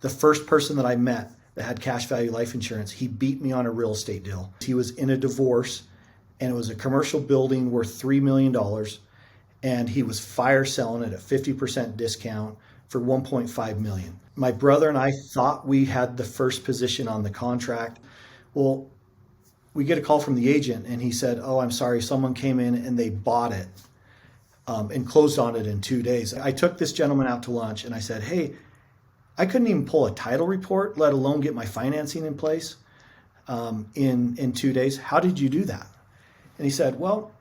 The first person that I met that had cash value life insurance, he beat me on a real estate deal. He was in a divorce, and it was a commercial building worth $3 million. And he was fire selling it at 50% discount for 1.5 million. My brother and I thought we had the first position on the contract. Well, we get a call from the agent, and he said, "Oh, I'm sorry, someone came in and they bought it and closed on it in 2 days." I took this gentleman out to lunch, and I said, "Hey, I couldn't even pull a title report, let alone get my financing in place in 2 days. How did you do that?" And he said, "Well,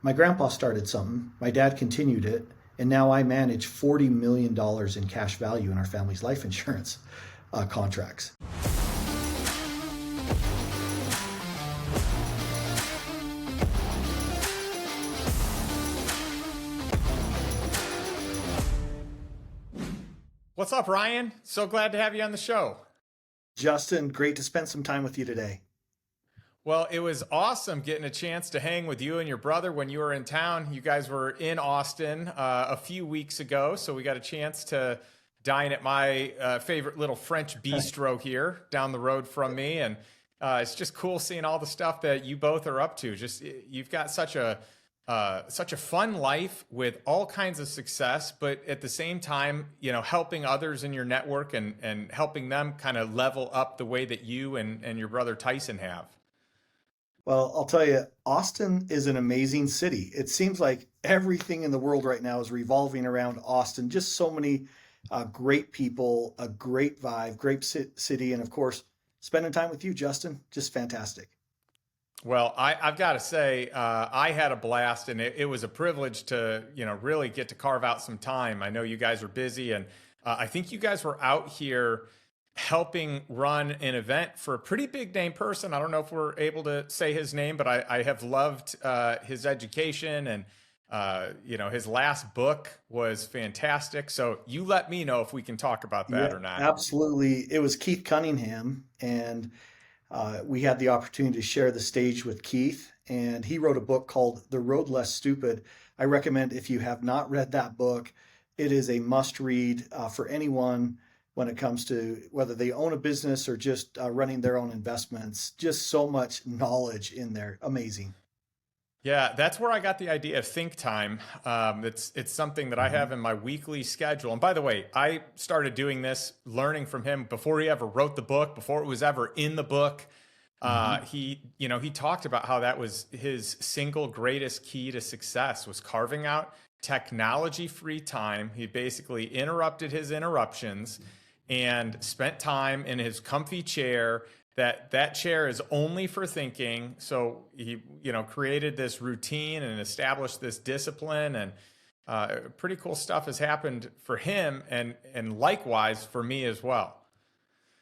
my grandpa started something, my dad continued it, and now I manage $40 million in cash value in our family's life insurance contracts." What's up, Ryan? So glad to have you on the show. Justin, great to spend some time with you today. Well, it was awesome getting a chance to hang with you and your brother when you were in town. You guys were in Austin a few weeks ago, so we got a chance to dine at my favorite little French bistro here down the road from me. And it's just cool seeing all the stuff that you both are up to. Just you've got such a fun life with all kinds of success, but at the same time, helping others in your network and helping them kind of level up the way that you and your brother Tyson have. Well, I'll tell you, Austin is an amazing city. It seems like everything in the world right now is revolving around Austin. Just so many great people, a great vibe, great city, and of course, spending time with you, Justin, just fantastic. Well, I've got to say, I had a blast, and it was a privilege to, really get to carve out some time. I know you guys are busy, and I think you guys were out here helping run an event for a pretty big name person. I don't know if we're able to say his name, but I have loved his education, and his last book was fantastic. So you let me know if we can talk about that Yeah, or not. absolutely. It was Keith Cunningham, and we had the opportunity to share the stage with Keith, and he wrote a book called The Road Less Stupid. I recommend, if you have not read that book, it is a must read for anyone when it comes to whether they own a business or just running their own investments. Just so much knowledge in there. Amazing. Yeah, that's where I got the idea of think time. It's something that I Mhm. have in my weekly schedule. And by the way, I started doing this, learning from him before he ever wrote the book, before it was ever in the book. Mhm. He talked about how that was his single greatest key to success was carving out technology-free time. He basically interrupted his interruptions and spent time in his comfy chair. That chair is only for thinking. So he, created this routine and established this discipline, and pretty cool stuff has happened for him, and likewise for me as well.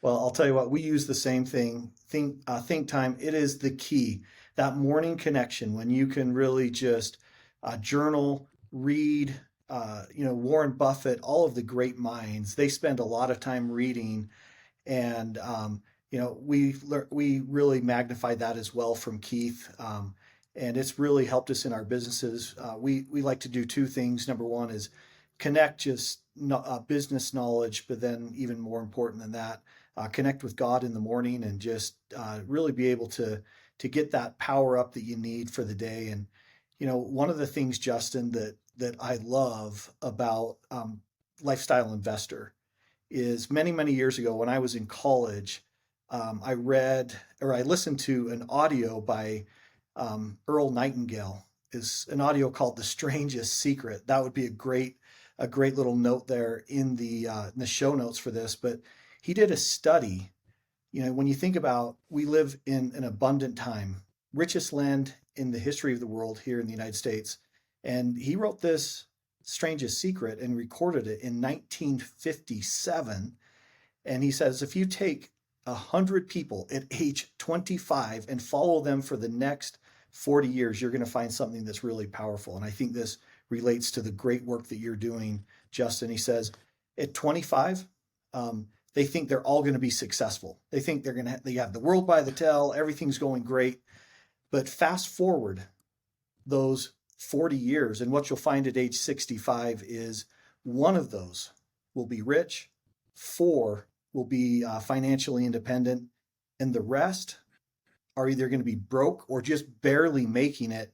Well, I'll tell you what, we use the same thing. Think time. It is the key. That morning connection when you can really just journal, read. Warren Buffett, all of the great minds, they spend a lot of time reading, and we really magnify that as well from Keith. And it's really helped us in our businesses. We like to do two things. Number one is connect just business knowledge, but then even more important than that, connect with God in the morning and just really be able to get that power up that you need for the day. And one of the things, Justin, that I love about Lifestyle Investor is many years ago when I was in college, I read or I listened to an audio by Earl Nightingale. Is an audio called "The Strangest Secret." That would be a great little note there in the show notes for this. But he did a study. When you think about, we live in an abundant time, richest land in the history of the world here in the United States, and he wrote this strangest secret and recorded it in 1957. And he says, if you take 100 people at age 25 and follow them for the next 40 years, you're going to find something that's really powerful. And I think this relates to the great work that you're doing, Justin. He says, at 25, they think they're all going to be successful. They think they have the world by the tail, everything's going great. But fast forward those 40 years, and what you'll find at age 65 is one of those will be rich, four will be financially independent, and the rest are either going to be broke or just barely making it.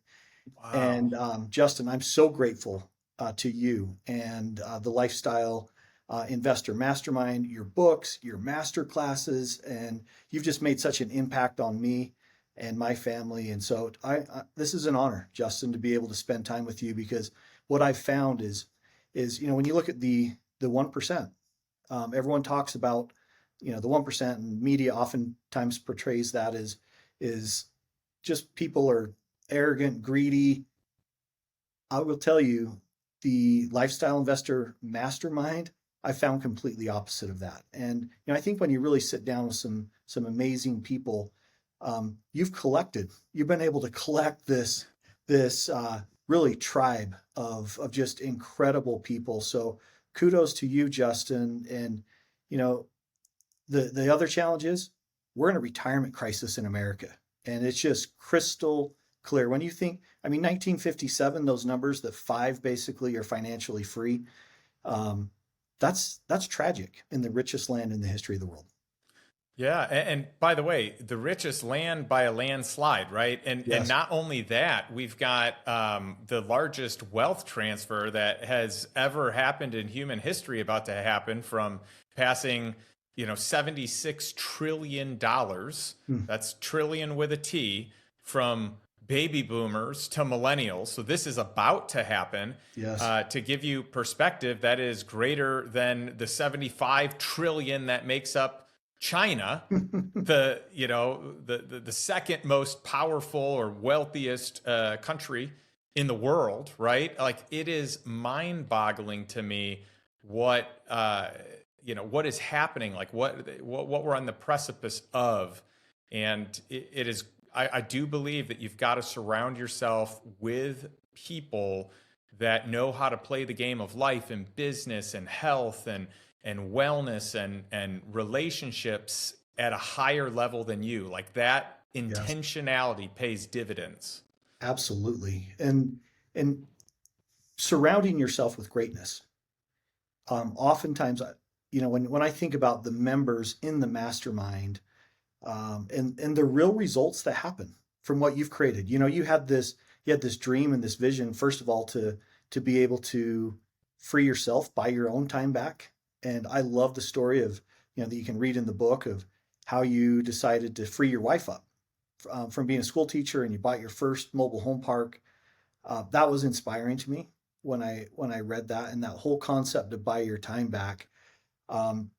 Wow. And Justin, I'm so grateful to you and the Lifestyle Investor Mastermind, your books, your master classes, and you've just made such an impact on me and my family. And so this is an honor, Justin, to be able to spend time with you, because what I've found is when you look at the 1%, everyone talks about the 1%, and media oftentimes portrays that as is just people are arrogant, greedy. I will tell you, the Lifestyle Investor Mastermind, I found completely opposite of that. And I think when you really sit down with some amazing people, you've been able to collect this really tribe of just incredible people. So kudos to you, Justin. And you know, the other challenge is we're in a retirement crisis in America, and it's just crystal clear. When you think, I mean, 1957, those numbers that five basically are financially free, um, that's tragic in the richest land in the history of the world. Yeah, and by the way, the richest land by a landslide, right? And Yes. not only that, we've got the largest wealth transfer that has ever happened in human history about to happen, from passing, $76 trillion. Hmm. That's trillion with a T, from baby boomers to millennials. So this is about to happen. Yes. To give you perspective, that is greater than the 75 trillion that makes up China, the second most powerful or wealthiest country in the world, right? Like, it is mind-boggling to me what what is happening, like what we're on the precipice of. And it is, I do believe that you've got to surround yourself with people that know how to play the game of life and business and health and wellness and relationships at a higher level than you. Like, that Yes. intentionality pays dividends. Absolutely. And surrounding yourself with greatness. Oftentimes, when I think about the members in the mastermind, and the real results that happen from what you've created. You had this dream and this vision, first of all, to be able to free yourself, buy your own time back. And I love the story of, that you can read in the book of how you decided to free your wife up from being a school teacher, and you bought your first mobile home park. That was inspiring to me when I read that, and that whole concept to buy your time back.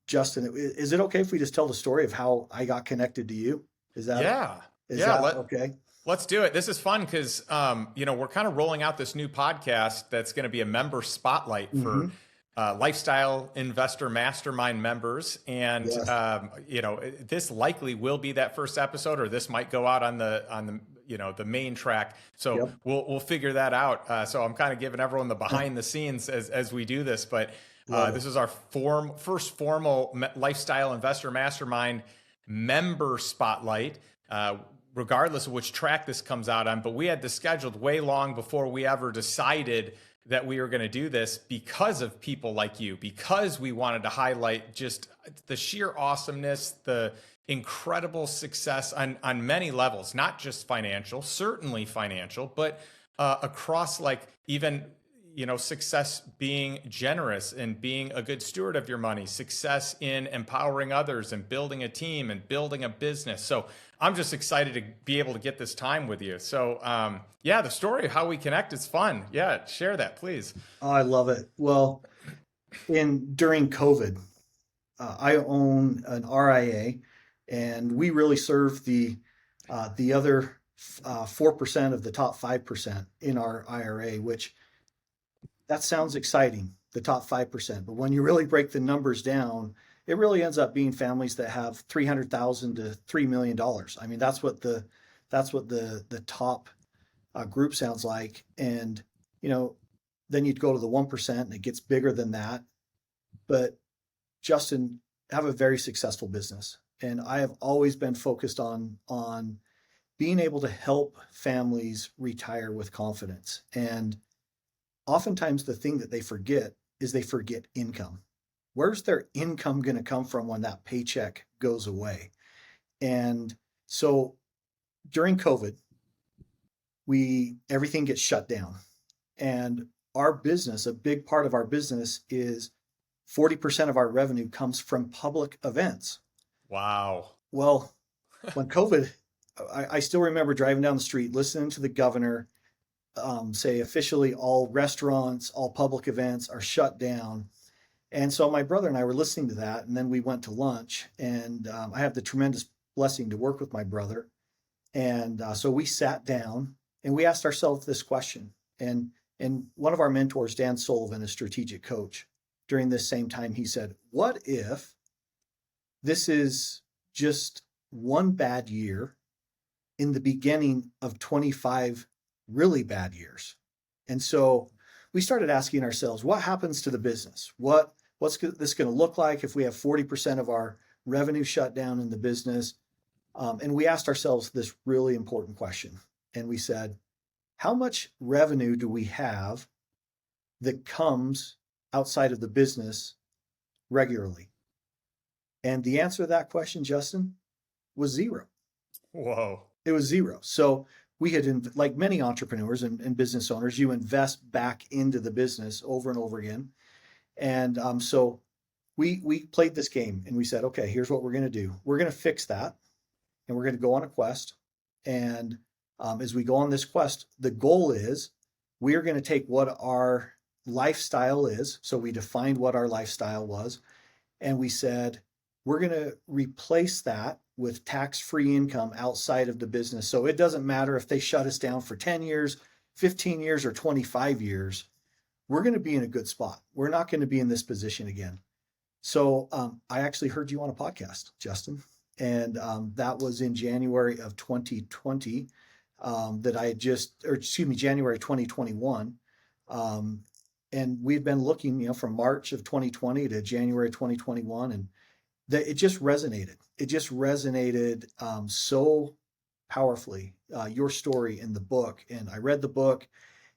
Justin, is it okay if we just tell the story of how I got connected to you? Is that Yeah. is Yeah. that okay? Let's do it. This is fun because, we're kind of rolling out this new podcast that's going to be a member spotlight for Hmm. Lifestyle Investor Mastermind members. And, Yes. this likely will be that first episode, or this might go out on the main track. So Yep. we'll figure that out. So I'm kind of giving everyone the behind the scenes as we do this. But Love it. this is our first formal Lifestyle Investor Mastermind member spotlight. Regardless of which track this comes out on, but we had this scheduled way long before we ever decided that we were going to do this, because of people like you, because we wanted to highlight just the sheer awesomeness, the incredible success on many levels, not just financial, certainly financial, but across, like, even success being generous and being a good steward of your money, success in empowering others and building a team and building a business. So I'm just excited to be able to get this time with you. So yeah, the story of how we connect is fun. Yeah, share that, please. Oh, I love it. Well, in during COVID, I own an RIA, and we really serve the other 4% of the top 5% in our IRA, which that sounds exciting, the top 5%. But when you really break the numbers down, it really ends up being families that have 300,000 to $3 million. I mean, that's what the top group sounds like. And, you know, then you'd go to the 1% and it gets bigger than that. But Justin, have a very successful business. And I have always been focused on being able to help families retire with confidence. And oftentimes the thing that they forget is they forget income. where's their income going to come from when that paycheck goes away? And so during COVID, everything gets shut down. And our business, a big part of our business is 40% of our revenue comes from public events. Wow. Well, when COVID, I still remember driving down the street, listening to the governor say officially all restaurants, all public events are shut down. And so my brother and I were listening to that, and then we went to lunch. And I have the tremendous blessing to work with my brother. And so we sat down and we asked ourselves this question. And one of our mentors, Dan Sullivan, a strategic coach, during this same time, he said, "What if this is just one bad year in the beginning of 25 really bad years?" And so we started asking ourselves, what happens to the business? What's this going to look like if we have 40% of our revenue shut down in the business? And we asked ourselves this really important question. And we said, how much revenue do we have that comes outside of the business regularly? And the answer to that question, Justin, was zero. Whoa. It was zero. So we had, like many entrepreneurs and business owners, you invest back into the business over and over again. And so we played this game and we said, okay, here's what we're going to do. We're going to fix that, and we're going to go on a quest. And as we go on this quest, the goal is we are going to take what our lifestyle is. So we defined what our lifestyle was, and we said, we're going to replace that with tax-free income outside of the business. So it doesn't matter if they shut us down for 10 years, 15 years, or 25 years. We're going to be in a good spot. We're not going to be in this position again. So I actually heard you on a podcast, Justin, and that was in January of 2020 that I had January 2021. And we've been looking, from March of 2020 to January 2021, and it just resonated. It just resonated so powerfully, your story in the book. And I read the book.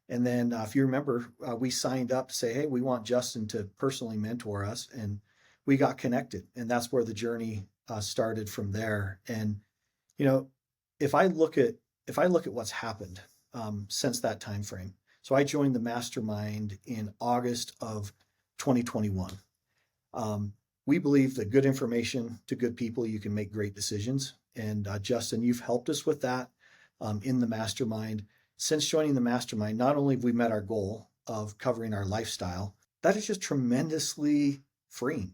And then if you remember, we signed up to say, hey, we want Justin to personally mentor us. And we got connected. And that's where the journey started from there. And, if I look at what's happened since that time frame. So I joined the mastermind in August of 2021. We believe that good information to good people, you can make great decisions. And Justin, you've helped us with that in the mastermind. Since joining the mastermind, not only have we met our goal of covering our lifestyle, that is just tremendously freeing.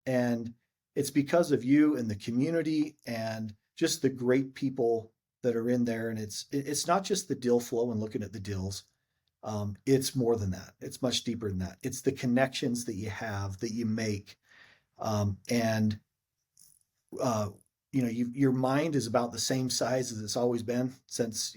And it's because of you and the community and just the great people that are in there. And it's not just the deal flow and looking at the deals. It's more than that. It's much deeper than that. It's the connections that you have, that you make. Your mind is about the same size as it's always been since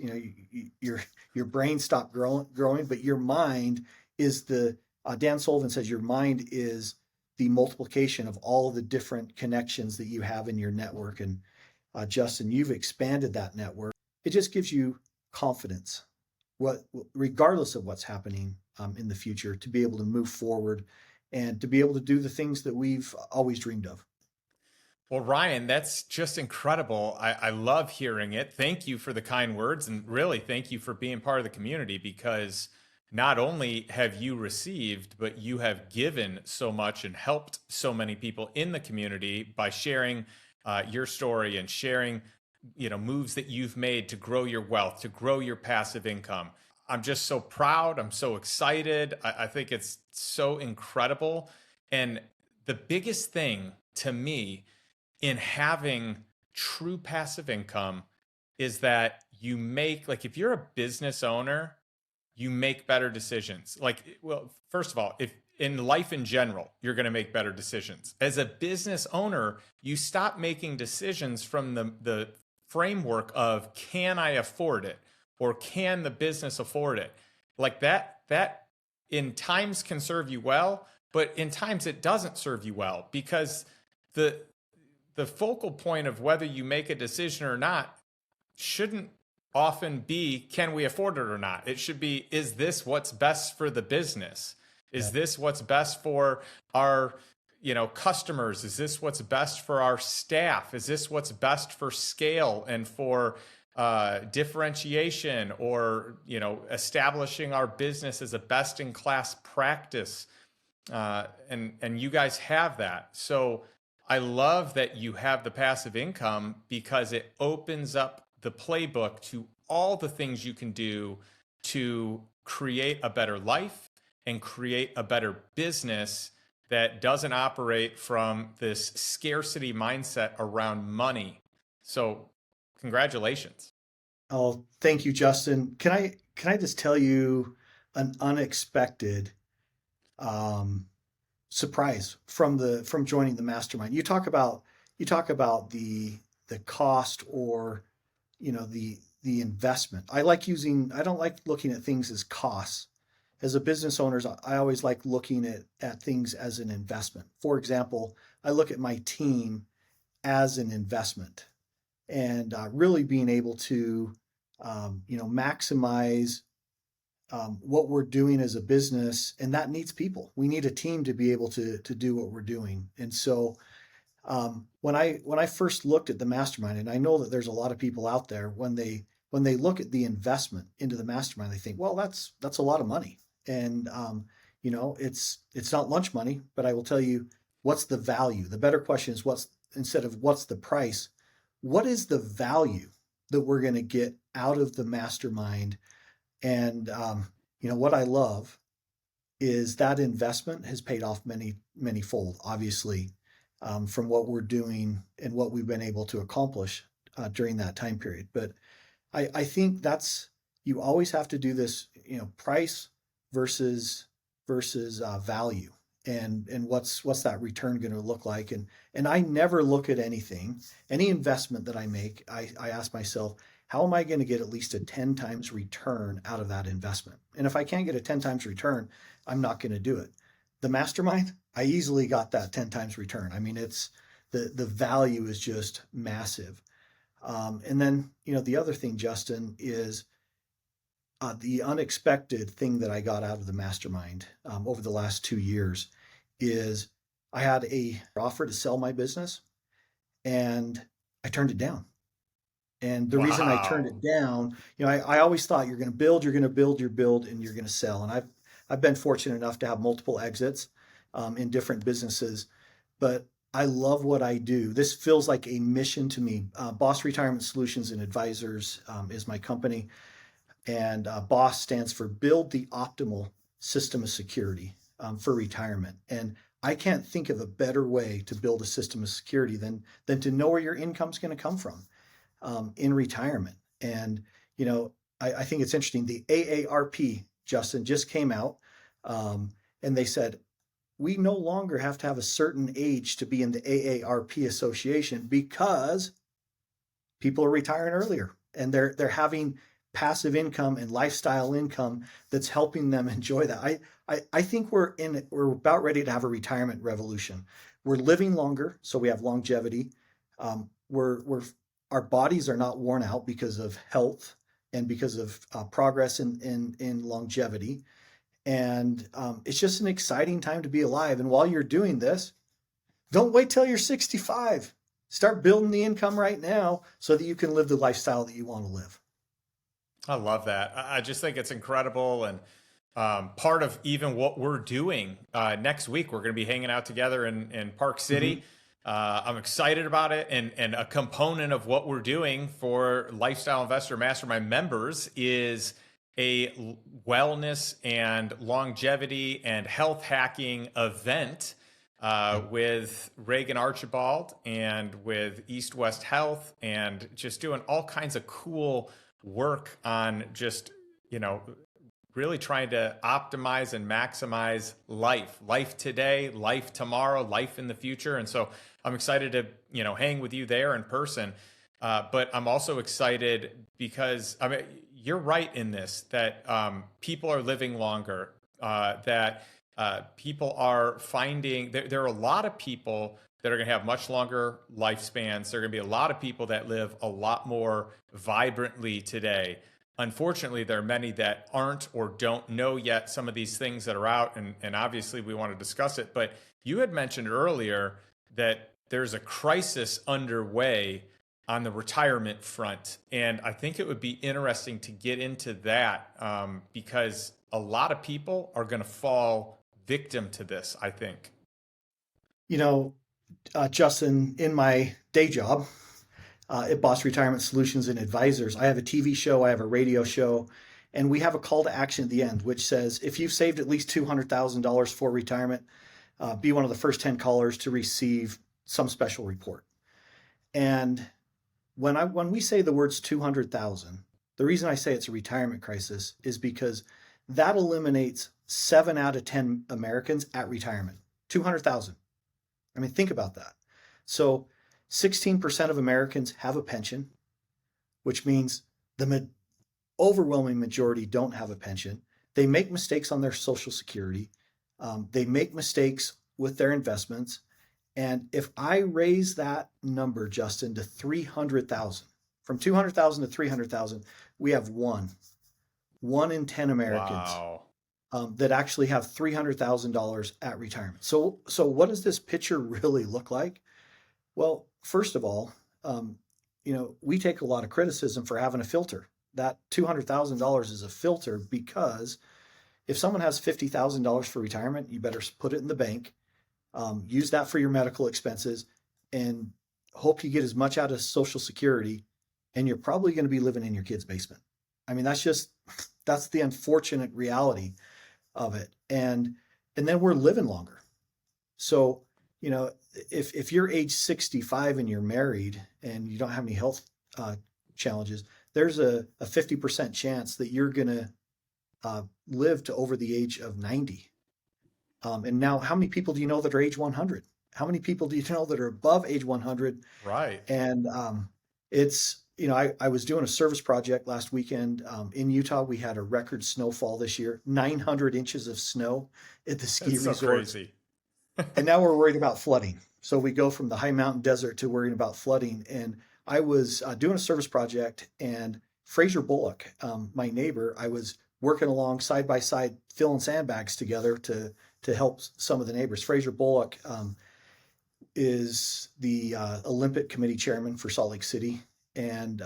your brain stopped growing, but your mind is Dan Sullivan says your mind is the multiplication of all of the different connections that you have in your network. And Justin, you've expanded that network. It just gives you confidence, regardless of what's happening in the future, to be able to move forward and to be able to do the things that we've always dreamed of. Well, Ryan, that's just incredible. I love hearing it. Thank you for the kind words. And really, thank you for being part of the community, because not only have you received, but you have given so much and helped so many people in the community by sharing your story and sharing, moves that you've made to grow your wealth, to grow your passive income. I'm just so proud. I'm so excited. I think it's so incredible. And the biggest thing to me in having true passive income is that you make, like, if you're a business owner, you make better decisions. First of all, if in life in general, you're going to make better decisions. As a business owner, you stop making decisions from the framework of, can I afford it? Or can the business afford it? Like that in times can serve you well, but in times it doesn't serve you well, because the focal point of whether you make a decision or not shouldn't often be, can we afford it or not? It should be, is this what's best for the business? Is this what's best for our customers? Is this what's best for our staff? Is this what's best for scale and for differentiation, or establishing our business as a best in class practice? And you guys have that. So I love that you have the passive income, because it opens up the playbook to all the things you can do to create a better life and create a better business that doesn't operate from this scarcity mindset around money. So congratulations. Oh, thank you, Justin. Can I just tell you an unexpected um, surprise from joining the mastermind? You talk about the cost, or the investment. I don't like looking at things as costs. As a business owner, I always like looking at things as an investment. For example, I look at my team as an investment, and really being able to maximize what we're doing as a business, and that needs people. We need a team to be able to do what we're doing. And so when I first looked at the mastermind, and I know that there's a lot of people out there, when they look at the investment into the mastermind, they think, well, that's a lot of money, and it's not lunch money. But I will tell you, what's the value? The better question is, instead of what's the price, what is the value that we're going to get out of the mastermind? And what I love is that investment has paid off many fold, obviously, from what we're doing and what we've been able to accomplish during that time period. But I think you always have to do this, price versus value, and what's that return going to look like? And I never look at any investment that I make. I ask myself, how am I going to get at least a 10 times return out of that investment? And if I can't get a 10 times return, I'm not going to do it. The mastermind, I easily got that 10 times return. I mean, it's the value is just massive. And then, the other thing, Justin, is the unexpected thing that I got out of the mastermind over the last 2 years is I had a offer to sell my business, and I turned it down. And the reason I turned Wow. it down, I always thought you're going to build, and you're going to sell. And I've been fortunate enough to have multiple exits in different businesses, but I love what I do. This feels like a mission to me. B.O.S. Retirement Solutions and Advisors is my company, and B.O.S. stands for Build the Optimal System of Security for Retirement. And I can't think of a better way to build a system of security than to know where your income's going to come from in retirement. And, I think it's interesting. The AARP, Justin, just came out, and they said, we no longer have to have a certain age to be in the AARP association, because people are retiring earlier, and they're having passive income and lifestyle income that's helping them enjoy that. I think we're about ready to have a retirement revolution. We're living longer, so we have longevity. We're our bodies are not worn out because of health and because of progress in longevity. And it's just an exciting time to be alive. And while you're doing this, don't wait till you're 65. Start building the income right now so that you can live the lifestyle that you want to live. I love that. I just think it's incredible. And part of even what we're doing next week, we're going to be hanging out together in Park City. Mm-hmm. I'm excited about it. And a component of what we're doing for Lifestyle Investor Mastermind members is a wellness and longevity and health hacking event with Reagan Archibald and with East West Health, and just doing all kinds of cool work on just, really trying to optimize and maximize life today, life tomorrow, life in the future. And so I'm excited to, hang with you there in person. But I'm also excited because you're right in this, that people are living longer, that people are finding there are a lot of people that are going to have much longer lifespans. There are going to be a lot of people that live a lot more vibrantly today. unfortunately, there are many that aren't or don't know yet some of these things that are out. And obviously, we want to discuss it. But you had mentioned earlier that there's a crisis underway on the retirement front. And I think it would be interesting to get into that because a lot of people are going to fall victim to this, I think. You know, Justin, in my day job at B.O.S. Retirement Solutions and Advisors, I have a TV show, I have a radio show, and we have a call to action at the end, which says if you've saved at least $200,000 for retirement, be one of the first 10 callers to receive some special report. And when we say the words 200,000, the reason I say it's a retirement crisis is because that eliminates 7 out of 10 Americans at retirement. 200,000. I mean, think about that. So 16% of Americans have a pension, which means the overwhelming majority don't have a pension. They make mistakes on their Social Security. They make mistakes with their investments. And if I raise that number, Justin, to 300,000, from 200,000 to 300,000, we have one in 10 Americans Wow. that actually have $300,000 at retirement. So what does this picture really look like? Well, first of all, we take a lot of criticism for having a filter. That $200,000 is a filter because if someone has $50,000 for retirement, you better put it in the bank, use that for your medical expenses, and hope you get as much out of Social Security, and you're probably going to be living in your kid's basement. I mean, that's the unfortunate reality of it. And then we're living longer. So, if you're age 65 and you're married and you don't have any health challenges, there's a 50% chance that you're going to live to over the age of 90. And now, how many people do you know that are age 100? How many people do you know that are above age 100? Right. And I was doing a service project last weekend in Utah. We had a record snowfall this year, 900 inches of snow at the ski That's so resort. crazy. And now we're worried about flooding. So we go from the high mountain desert to worrying about flooding. And I was doing a service project, and Fraser Bullock, my neighbor, I was working along side by side, filling sandbags together to help some of the neighbors. Fraser Bullock is the Olympic Committee chairman for Salt Lake City. And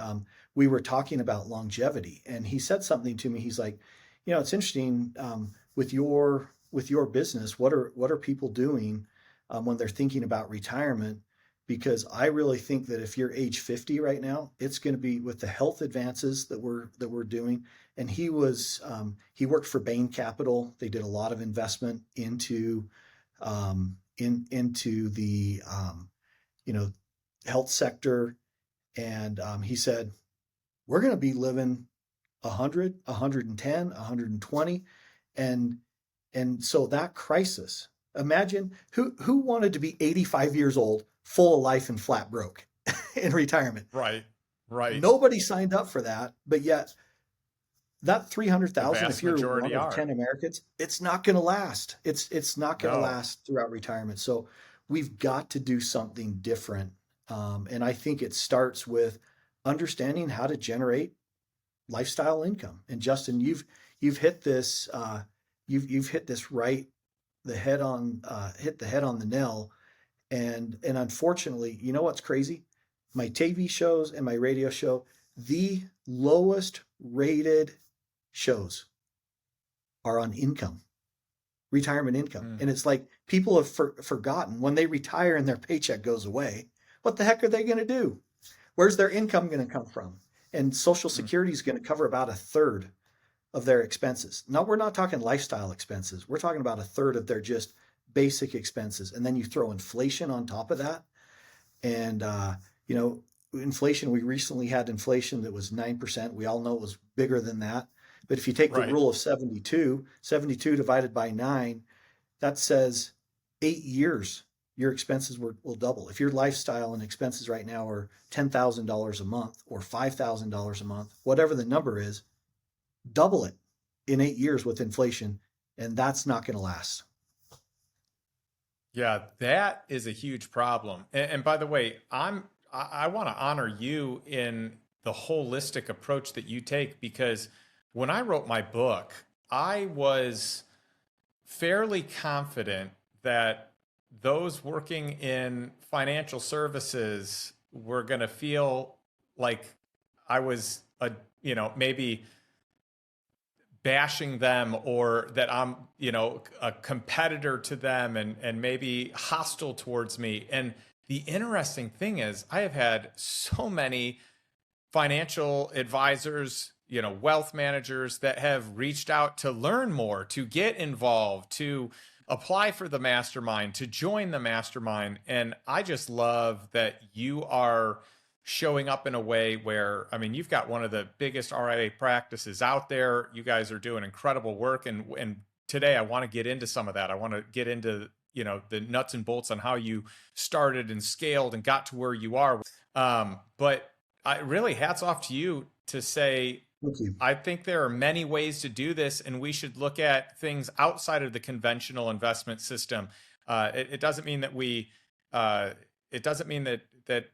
we were talking about longevity. And he said something to me. He's like, it's interesting with your business, what are people doing when they're thinking about retirement? Because I really think that if you're age 50 right now, it's going to be with the health advances that we're doing. And he worked for Bain Capital. They did a lot of investment into the health sector. And he said, we're going to be living 100, 110, 120. And so that crisis, imagine who wanted to be 85 years old, full of life and flat broke in retirement. Right. Nobody signed up for that, but yet that 300,000, if you're one majority of are. 10 Americans, it's not going to last. It's not going to No. last throughout retirement. So we've got to do something different. And I think it starts with understanding how to generate lifestyle income. And Justin, you've hit this you've hit this right hit the head on the nail. And unfortunately, you know what's crazy? My TV shows and my radio show, the lowest rated shows are on income, retirement income. And it's like people have forgotten when they retire and their paycheck goes away, what the heck are they going to do? Where's their income going to come from? And Social Security is going to cover about a third of their expenses. Now, we're not talking lifestyle expenses. We're talking about a third of their just basic expenses. And then you throw inflation on top of that. And, inflation, we recently had inflation that was 9%. We all know it was bigger than that. But if you take the rule of 72 divided by 9, that says 8 years, your expenses will double. If your lifestyle and expenses right now are $10,000 a month or $5,000 a month, whatever the number is, double it in 8 years with inflation, and that's not going to last. Yeah, that is a huge problem. And by the way, I want to honor you in the holistic approach that you take, because when I wrote my book, I was fairly confident that those working in financial services were going to feel like I was maybe bashing them, or that I'm, a competitor to them, and maybe hostile towards me. And the interesting thing is, I have had so many financial advisors, wealth managers that have reached out to learn more, to get involved, to apply for the mastermind, to join the mastermind. And I just love that you are showing up in a way where, I mean, you've got one of the biggest RIA practices out there. You guys are doing incredible work. And today I want to get into some of that. I want to get into, the nuts and bolts on how you started and scaled and got to where you are. But I really, hats off to you to say, Thank you. I think there are many ways to do this, and we should look at things outside of the conventional investment system. It doesn't mean that that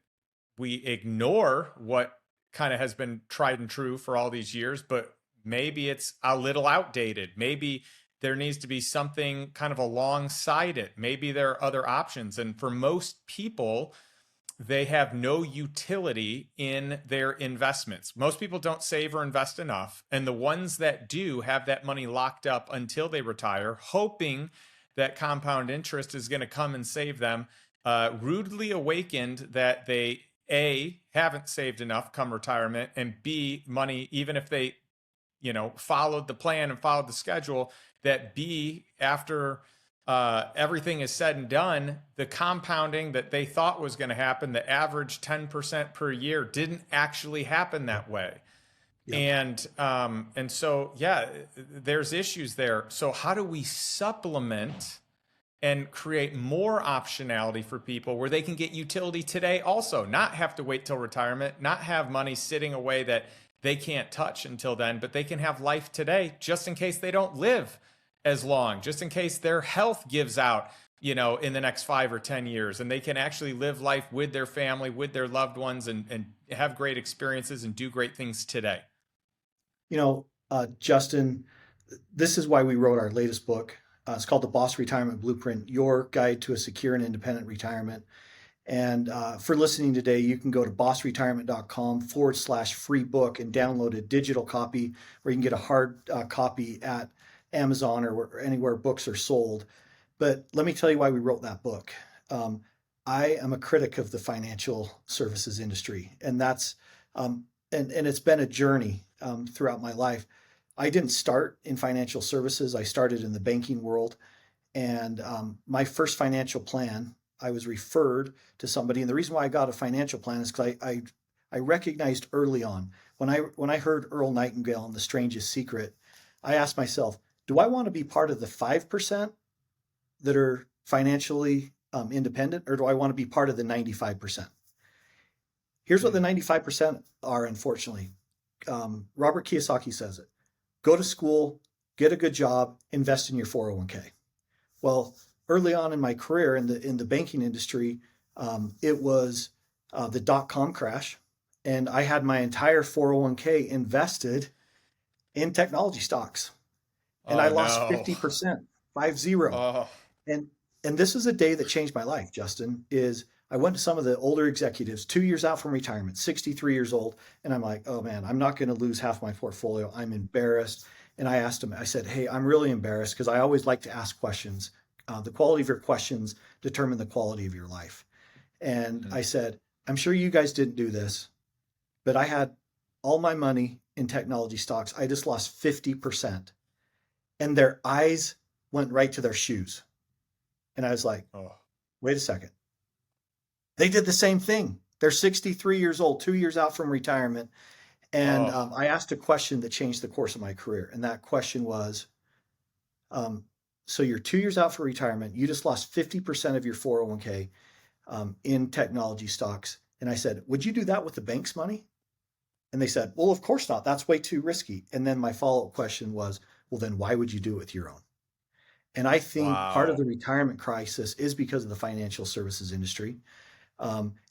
we ignore what kind of has been tried and true for all these years, but maybe it's a little outdated. Maybe there needs to be something kind of alongside it. Maybe there are other options. And for most people, they have no utility in their investments. Most people don't save or invest enough. And the ones that do have that money locked up until they retire, hoping that compound interest is going to come and save them, rudely awakened that they, A, haven't saved enough come retirement, and B, money, even if they, followed the plan and followed the schedule, that B, after everything is said and done, the compounding that they thought was going to happen, the average 10% per year, didn't actually happen that way. Yep. And so, yeah, there's issues there. So how do we supplement and create more optionality for people where they can get utility today also, not have to wait till retirement, not have money sitting away that they can't touch until then, but they can have life today just in case they don't live as long, just in case their health gives out, in the next 5 or 10 years, and they can actually live life with their family, with their loved ones, and have great experiences and do great things today. Justin, this is why we wrote our latest book. It's called The B.O.S.S Retirement Blueprint, Your Guide to a Secure and Independent Retirement. And for listening today, you can go to bossretirement.com/free book and download a digital copy, or you can get a hard copy at Amazon or anywhere books are sold. But let me tell you why we wrote that book. I am a critic of the financial services industry, and that's and it's been a journey throughout my life. I didn't start in financial services. I started in the banking world, and my first financial plan, I was referred to somebody, and the reason why I got a financial plan is because I recognized early on when I heard Earl Nightingale in The Strangest Secret, I asked myself, do I want to be part of the 5% that are financially independent, or do I want to be part of the 95%? Here's what the 95% are, unfortunately. Robert Kiyosaki says it. Go to school, get a good job, invest in your 401k. Well, early on in my career in the banking industry, it was the dot-com crash, and I had my entire 401k invested in technology stocks, and I lost 50%, 50. Oh, And this is a day that changed my life, Justin, is I went to some of the older executives 2 years out from retirement, 63 years old, and I'm like, oh man, I'm not going to lose half my portfolio. I'm embarrassed. And I asked him, I said, hey, I'm really embarrassed because I always like to ask questions. The quality of your questions determine the quality of your life. And I said, I'm sure you guys didn't do this, but I had all my money in technology stocks. I just lost 50%. And their eyes went right to their shoes. And I was like, wait a second. They did the same thing. They're 63 years old, 2 years out from retirement. And I asked a question that changed the course of my career. And that question was, so you're 2 years out for retirement. You just lost 50% of your 401k in technology stocks. And I said, would you do that with the bank's money? And they said, well, of course not. That's way too risky. And then my follow-up question was, well, then why would you do it with your own? And I think part of the retirement crisis is because of the financial services industry.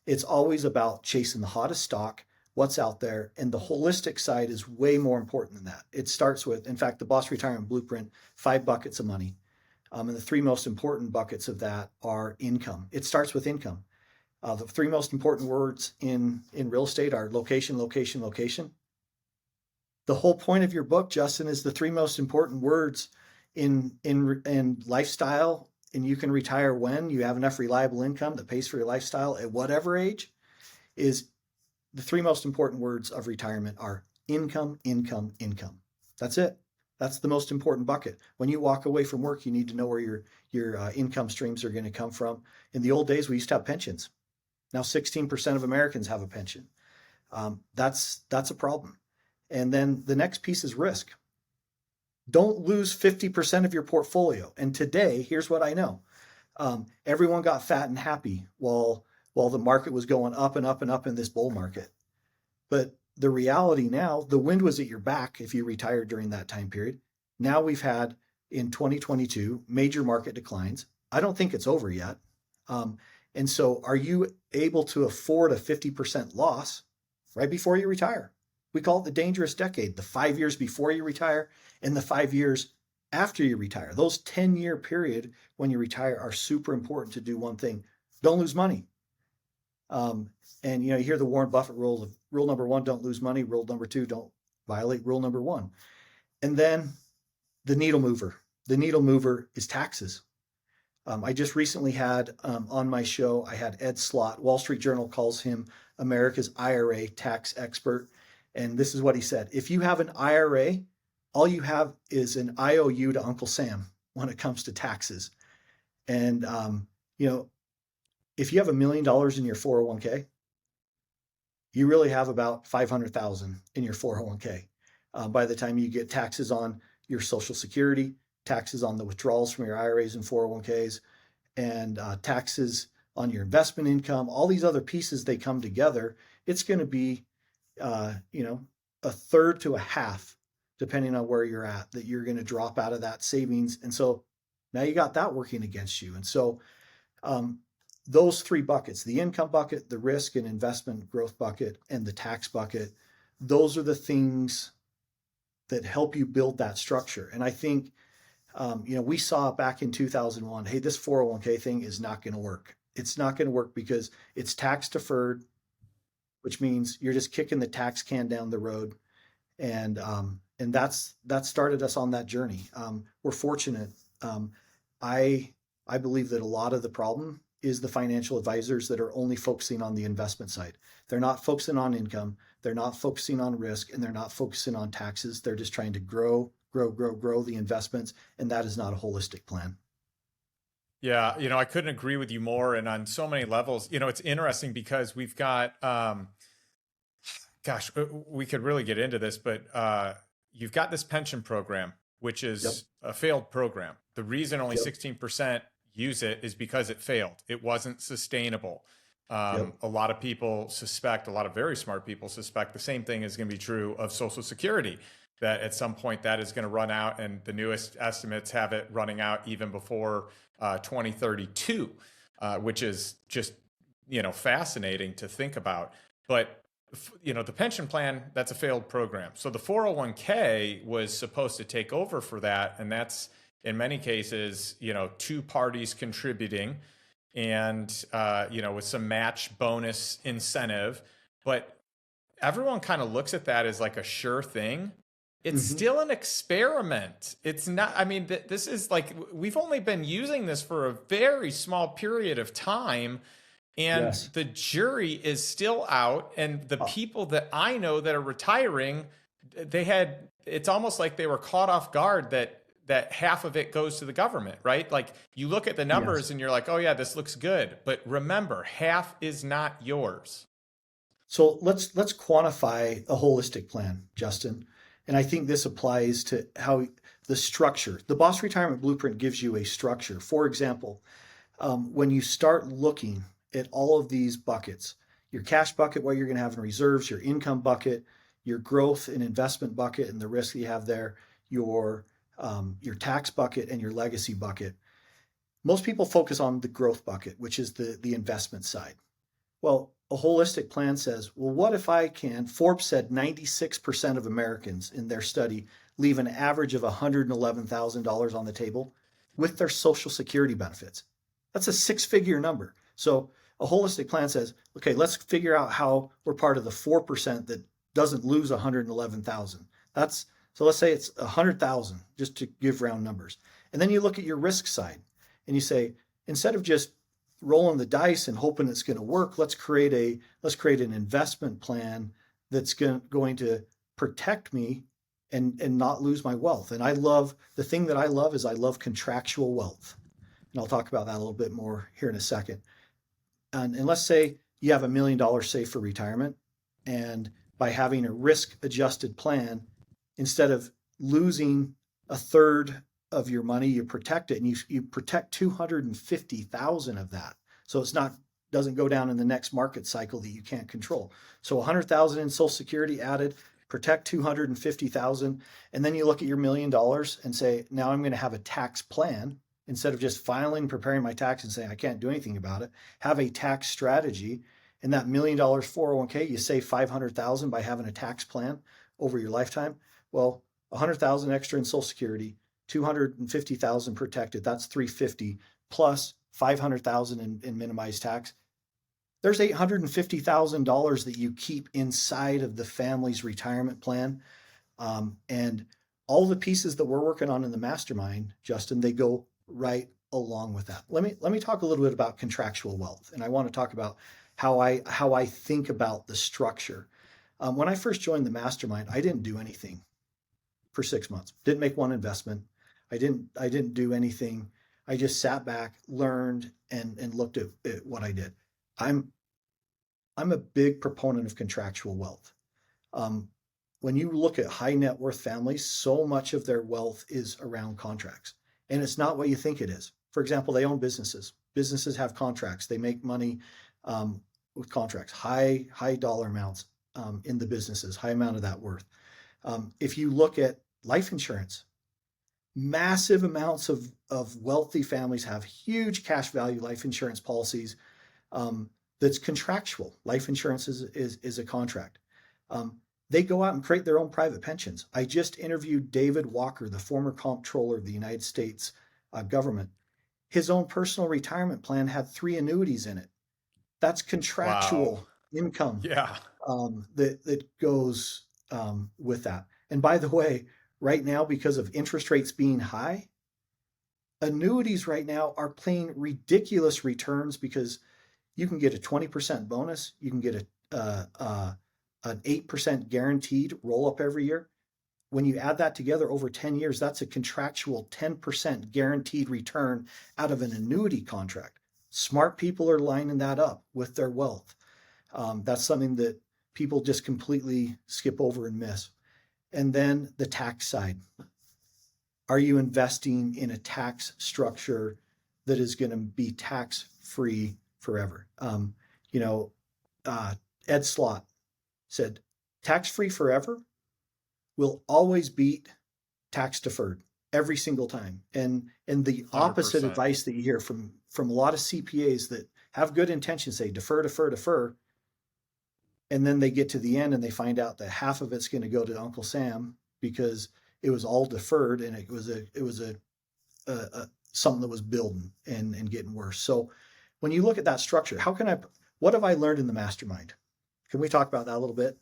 It's always about chasing the hottest stock, what's out there. And the holistic side is way more important than that. It starts with, in fact, the B.O.S.S Retirement Blueprint, 5 buckets of money. And the 3 most important buckets of that are income. It starts with income. The 3 most important words in real estate are location, location, location. The whole point of your book, Justin, is the 3 most important words in lifestyle. And you can retire when you have enough reliable income that pays for your lifestyle at whatever age. Is the 3 most important words of retirement are income, income, income. That's it. That's the most important bucket. When you walk away from work, you need to know where your income streams are going to come from. In the old days, we used to have pensions. Now 16% of Americans have a pension. That's a problem. And then the next piece is risk. Don't lose 50% of your portfolio. And today, here's what I know. Everyone got fat and happy while the market was going up and up and up in this bull market. But the reality now, the wind was at your back if you retired during that time period. Now we've had, in 2022, major market declines. I don't think it's over yet. And so are you able to afford a 50% loss right before you retire? We call it the dangerous decade, the 5 years before you retire and the 5 years after you retire. Those 10-year period when you retire are super important to do one thing. Don't lose money. And you hear the Warren Buffett rule of rule number 1, don't lose money. Rule number 2, don't violate rule number 1. And then the needle mover. The needle mover is taxes. I just recently had on my show, I had Ed Slott. Wall Street Journal calls him America's IRA tax expert. And this is what he said. If you have an IRA, all you have is an IOU to Uncle Sam when it comes to taxes. And, if you have $1 million in your 401k, you really have about 500,000 in your 401k. By the time you get taxes on your Social Security, taxes on the withdrawals from your IRAs and 401ks, and taxes on your investment income, all these other pieces, they come together. It's going to be, a third to a half, depending on where you're at, that you're going to drop out of that savings. And so now you got that working against you. And so those 3 buckets, the income bucket, the risk and investment growth bucket, and the tax bucket, those are the things that help you build that structure. And I think, we saw back in 2001, hey, this 401k thing is not going to work. It's not going to work because it's tax deferred, which means you're just kicking the tax can down the road. And that started us on that journey. We're fortunate. I believe that a lot of the problem is the financial advisors that are only focusing on the investment side. They're not focusing on income. They're not focusing on risk, and they're not focusing on taxes. They're just trying to grow the investments. And that is not a holistic plan. Yeah, I couldn't agree with you more. And on so many levels, it's interesting because we've got, we could really get into this, but you've got this pension program, which is a failed program. The reason only 16% use it is because it failed. It wasn't sustainable. A lot of people suspect, a lot of very smart people suspect the same thing is going to be true of Social Security, that at some point that is going to run out, and the newest estimates have it running out even before 2032, which is just, fascinating to think about. But, the pension plan, that's a failed program. So the 401k was supposed to take over for that. And that's, in many cases, 2 parties contributing and, with some match bonus incentive. But everyone kind of looks at that as like a sure thing. It's still an experiment. It's not, this is like, we've only been using this for a very small period of time. And the jury is still out. And the people that I know that are retiring, it's almost like they were caught off guard that half of it goes to the government, right? Like you look at the numbers and you're like, oh yeah, this looks good. But remember, half is not yours. So let's quantify a holistic plan, Justin. And I think this applies to how the structure, the B.O.S.S Retirement Blueprint gives you a structure. For example, when you start looking at all of these buckets, your cash bucket, what you're going to have in reserves, your income bucket, your growth and investment bucket, and the risk that you have there, your tax bucket, and your legacy bucket. Most people focus on the growth bucket, which is the investment side. Well, a holistic plan says, well, what if I can? Forbes said 96% of Americans in their study leave an average of $111,000 on the table with their Social Security benefits. That's a six-figure number. So a holistic plan says, okay, let's figure out how we're part of the 4% that doesn't lose 111,000. That's so let's say it's 100,000, just to give round numbers. And then you look at your risk side and you say, instead of just rolling the dice and hoping it's going to work, let's create an investment plan that's going to protect me and not lose my wealth. And the thing that I love is I love contractual wealth. And I'll talk about that a little bit more here in a second. And let's say you have $1 million saved for retirement, and by having a risk adjusted plan, instead of losing a third of your money, you protect it, and you protect 250,000 of that. So it's not doesn't go down in the next market cycle that you can't control. So 100,000 in Social Security added, protect 250,000, and then you look at your $1 million and say, now I'm going to have a tax plan. Instead of just filing, preparing my tax and saying I can't do anything about it, have a tax strategy. And that $1 million 401k, you save 500,000 by having a tax plan over your lifetime. Well, 100,000 extra in Social Security, 250,000 protected. That's 350 plus 500,000 in minimized tax. There's $850,000 that you keep inside of the family's retirement plan. And all the pieces that we're working on in the mastermind, Justin, they go right along with that. Let me talk a little bit about contractual wealth, and I want to talk about how I think about the structure. When I first joined the mastermind, I didn't do anything for 6 months. Didn't make one investment. I didn't do anything. I just sat back, learned, and looked at what I did. I'm a big proponent of contractual wealth. When you look at high net worth families, so much of their wealth is around contracts. And it's not what you think it is. For example, they own businesses. Businesses have contracts. They make money with contracts, high dollar amounts in the businesses, high amount of that worth. If you look at life insurance, massive amounts of wealthy families have huge cash value life insurance policies that's contractual. Life insurance is a contract. They go out and create their own private pensions. I just interviewed David Walker, the former comptroller of the United States government. His own personal retirement plan had 3 annuities in it. That's Wow. contractual income Yeah. that goes with that. And by the way, right now, because of interest rates being high, annuities right now are paying ridiculous returns because you can get a 20% bonus. You can get an 8% guaranteed roll up every year. When you add that together over 10 years, that's a contractual 10% guaranteed return out of an annuity contract. Smart people are lining that up with their wealth. That's something that people just completely skip over and miss. And then the tax side. Are you investing in a tax structure that is going to be tax free forever? You know, Ed Slott said, tax free forever will always beat tax deferred every single time. And the opposite 100%. advice that you hear from a lot of CPAs that have good intentions say defer, defer, defer. And then they get to the end and they find out that half of it's going to go to Uncle Sam because it was all deferred and it was a something that was building and getting worse. So when you look at that structure, what have I learned in the mastermind? Can we talk about that a little bit?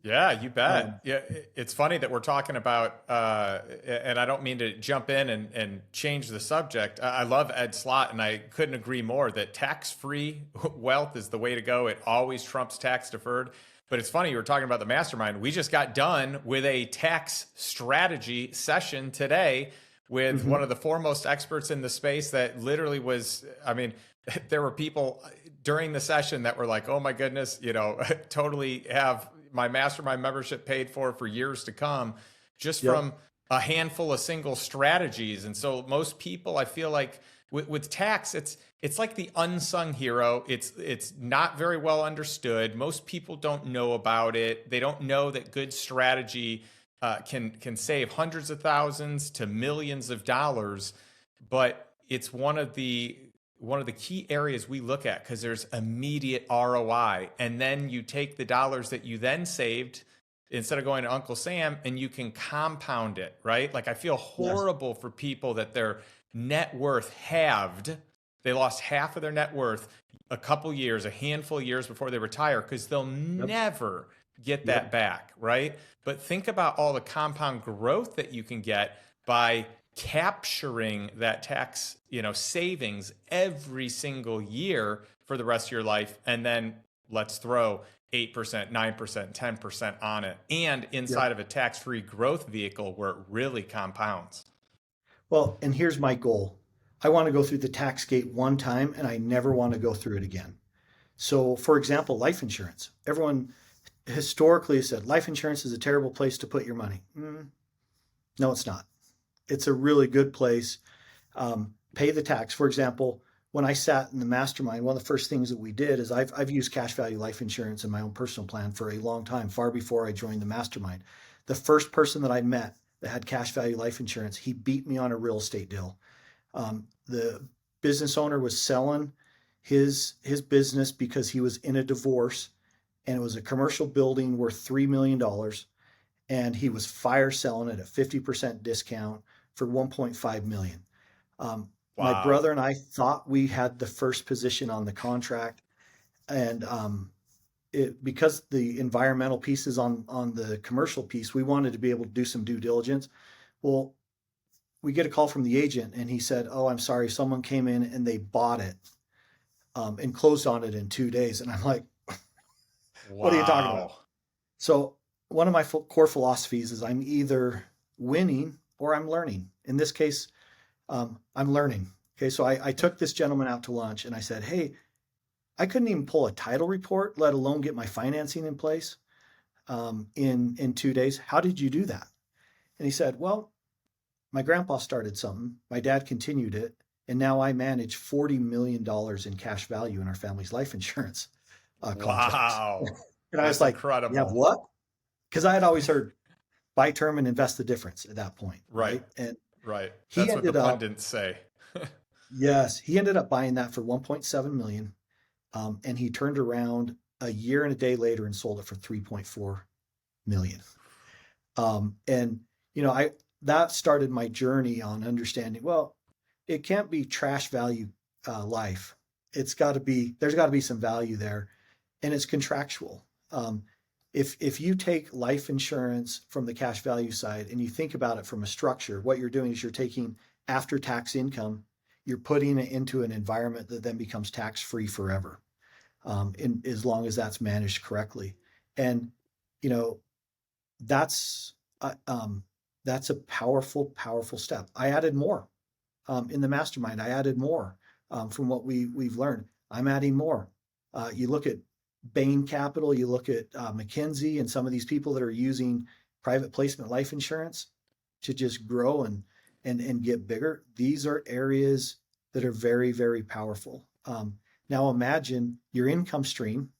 Yeah, you bet. Um, Yeah, it's funny that we're talking about, and I don't mean to jump in and change the subject. I love Ed Slott, and I couldn't agree more that tax-free wealth is the way to go. It always trumps tax deferred. But it's funny, you were talking about the mastermind. We just got done with a tax strategy session today with one mhm. of the foremost experts in the space that literally was, I mean, there were people during the session that were like, oh my goodness, totally have my mastermind membership paid for years to come just Yep. from a handful of single strategies. And so most people, I feel like with tax, it's like the unsung hero. It's not very well understood. Most people don't know about it. They don't know that good strategy can save hundreds of thousands to millions of dollars. But it's one of the one of the key areas we look at, because there's immediate ROI. And then you take the dollars that you then saved instead of going to Uncle Sam and you can compound it, right? Like I feel Yes. horrible for people that their net worth halved. They lost half of their net worth a couple years, a handful of years before they retire, because they'll Yep. never get that Yep. back, right? But think about all the compound growth that you can get by capturing that tax, savings every single year for the rest of your life. And then let's throw 8%, 9%, 10% on it. And Yep. inside of a tax-free growth vehicle where it really compounds. Well, and here's my goal. I want to go through the tax gate one time and I never want to go through it again. So, for example, life insurance. Everyone historically has said life insurance is a terrible place to put your money. No, it's not. It's a really good place. Pay the tax. For example, when I sat in the mastermind, one of the first things that we did is I've used cash value life insurance in my own personal plan for a long time, far before I joined the mastermind. The first person that I met that had cash value life insurance, he beat me on a real estate deal. The business owner was selling his business because he was in a divorce, and it was a commercial building worth $3 million, and he was fire selling it at 50% discount for 1.5 million. My Wow. brother and I thought we had the first position on the contract, and because the environmental piece is on the commercial piece, we wanted to be able to do some due diligence. Well, we get a call from the agent, and he said, "Oh, I'm sorry, someone came in and they bought it and closed on it in 2 days." And I'm like, "What are you talking about?" Wow. So one of my core philosophies is I'm either winning or I'm learning. In this case, I'm learning. Okay, so I took this gentleman out to lunch and I said, "Hey, I couldn't even pull a title report, let alone get my financing in place in 2 days. How did you do that?" And he said, "Well, my grandpa started something, my dad continued it, and now I manage $40 million in cash value in our family's life insurance contracts." Wow. And I was That's like, "You have incredible. what?" Because I had always heard buy term and invest the difference at that point, Right. right? And Right. he That's what the ended up, pundits say. yes, he ended up buying that for 1.7 million. And he turned around a year and a day later and sold it for 3.4 million. And I that started my journey on understanding, well, it can't be trash value life. There's got to be some value there, and it's contractual. If you take life insurance from the cash value side and you think about it from a structure, what you're doing is you're taking after tax income, you're putting it into an environment that then becomes tax free forever, as long as that's managed correctly. And you know that's uh, um, that's a powerful step. I added more in the mastermind. I added more from what we've learned. I'm adding more. You look at Bain Capital, you look at McKinsey, and some of these people that are using private placement life insurance to just grow and get bigger. These are areas that are very powerful. Now imagine your income stream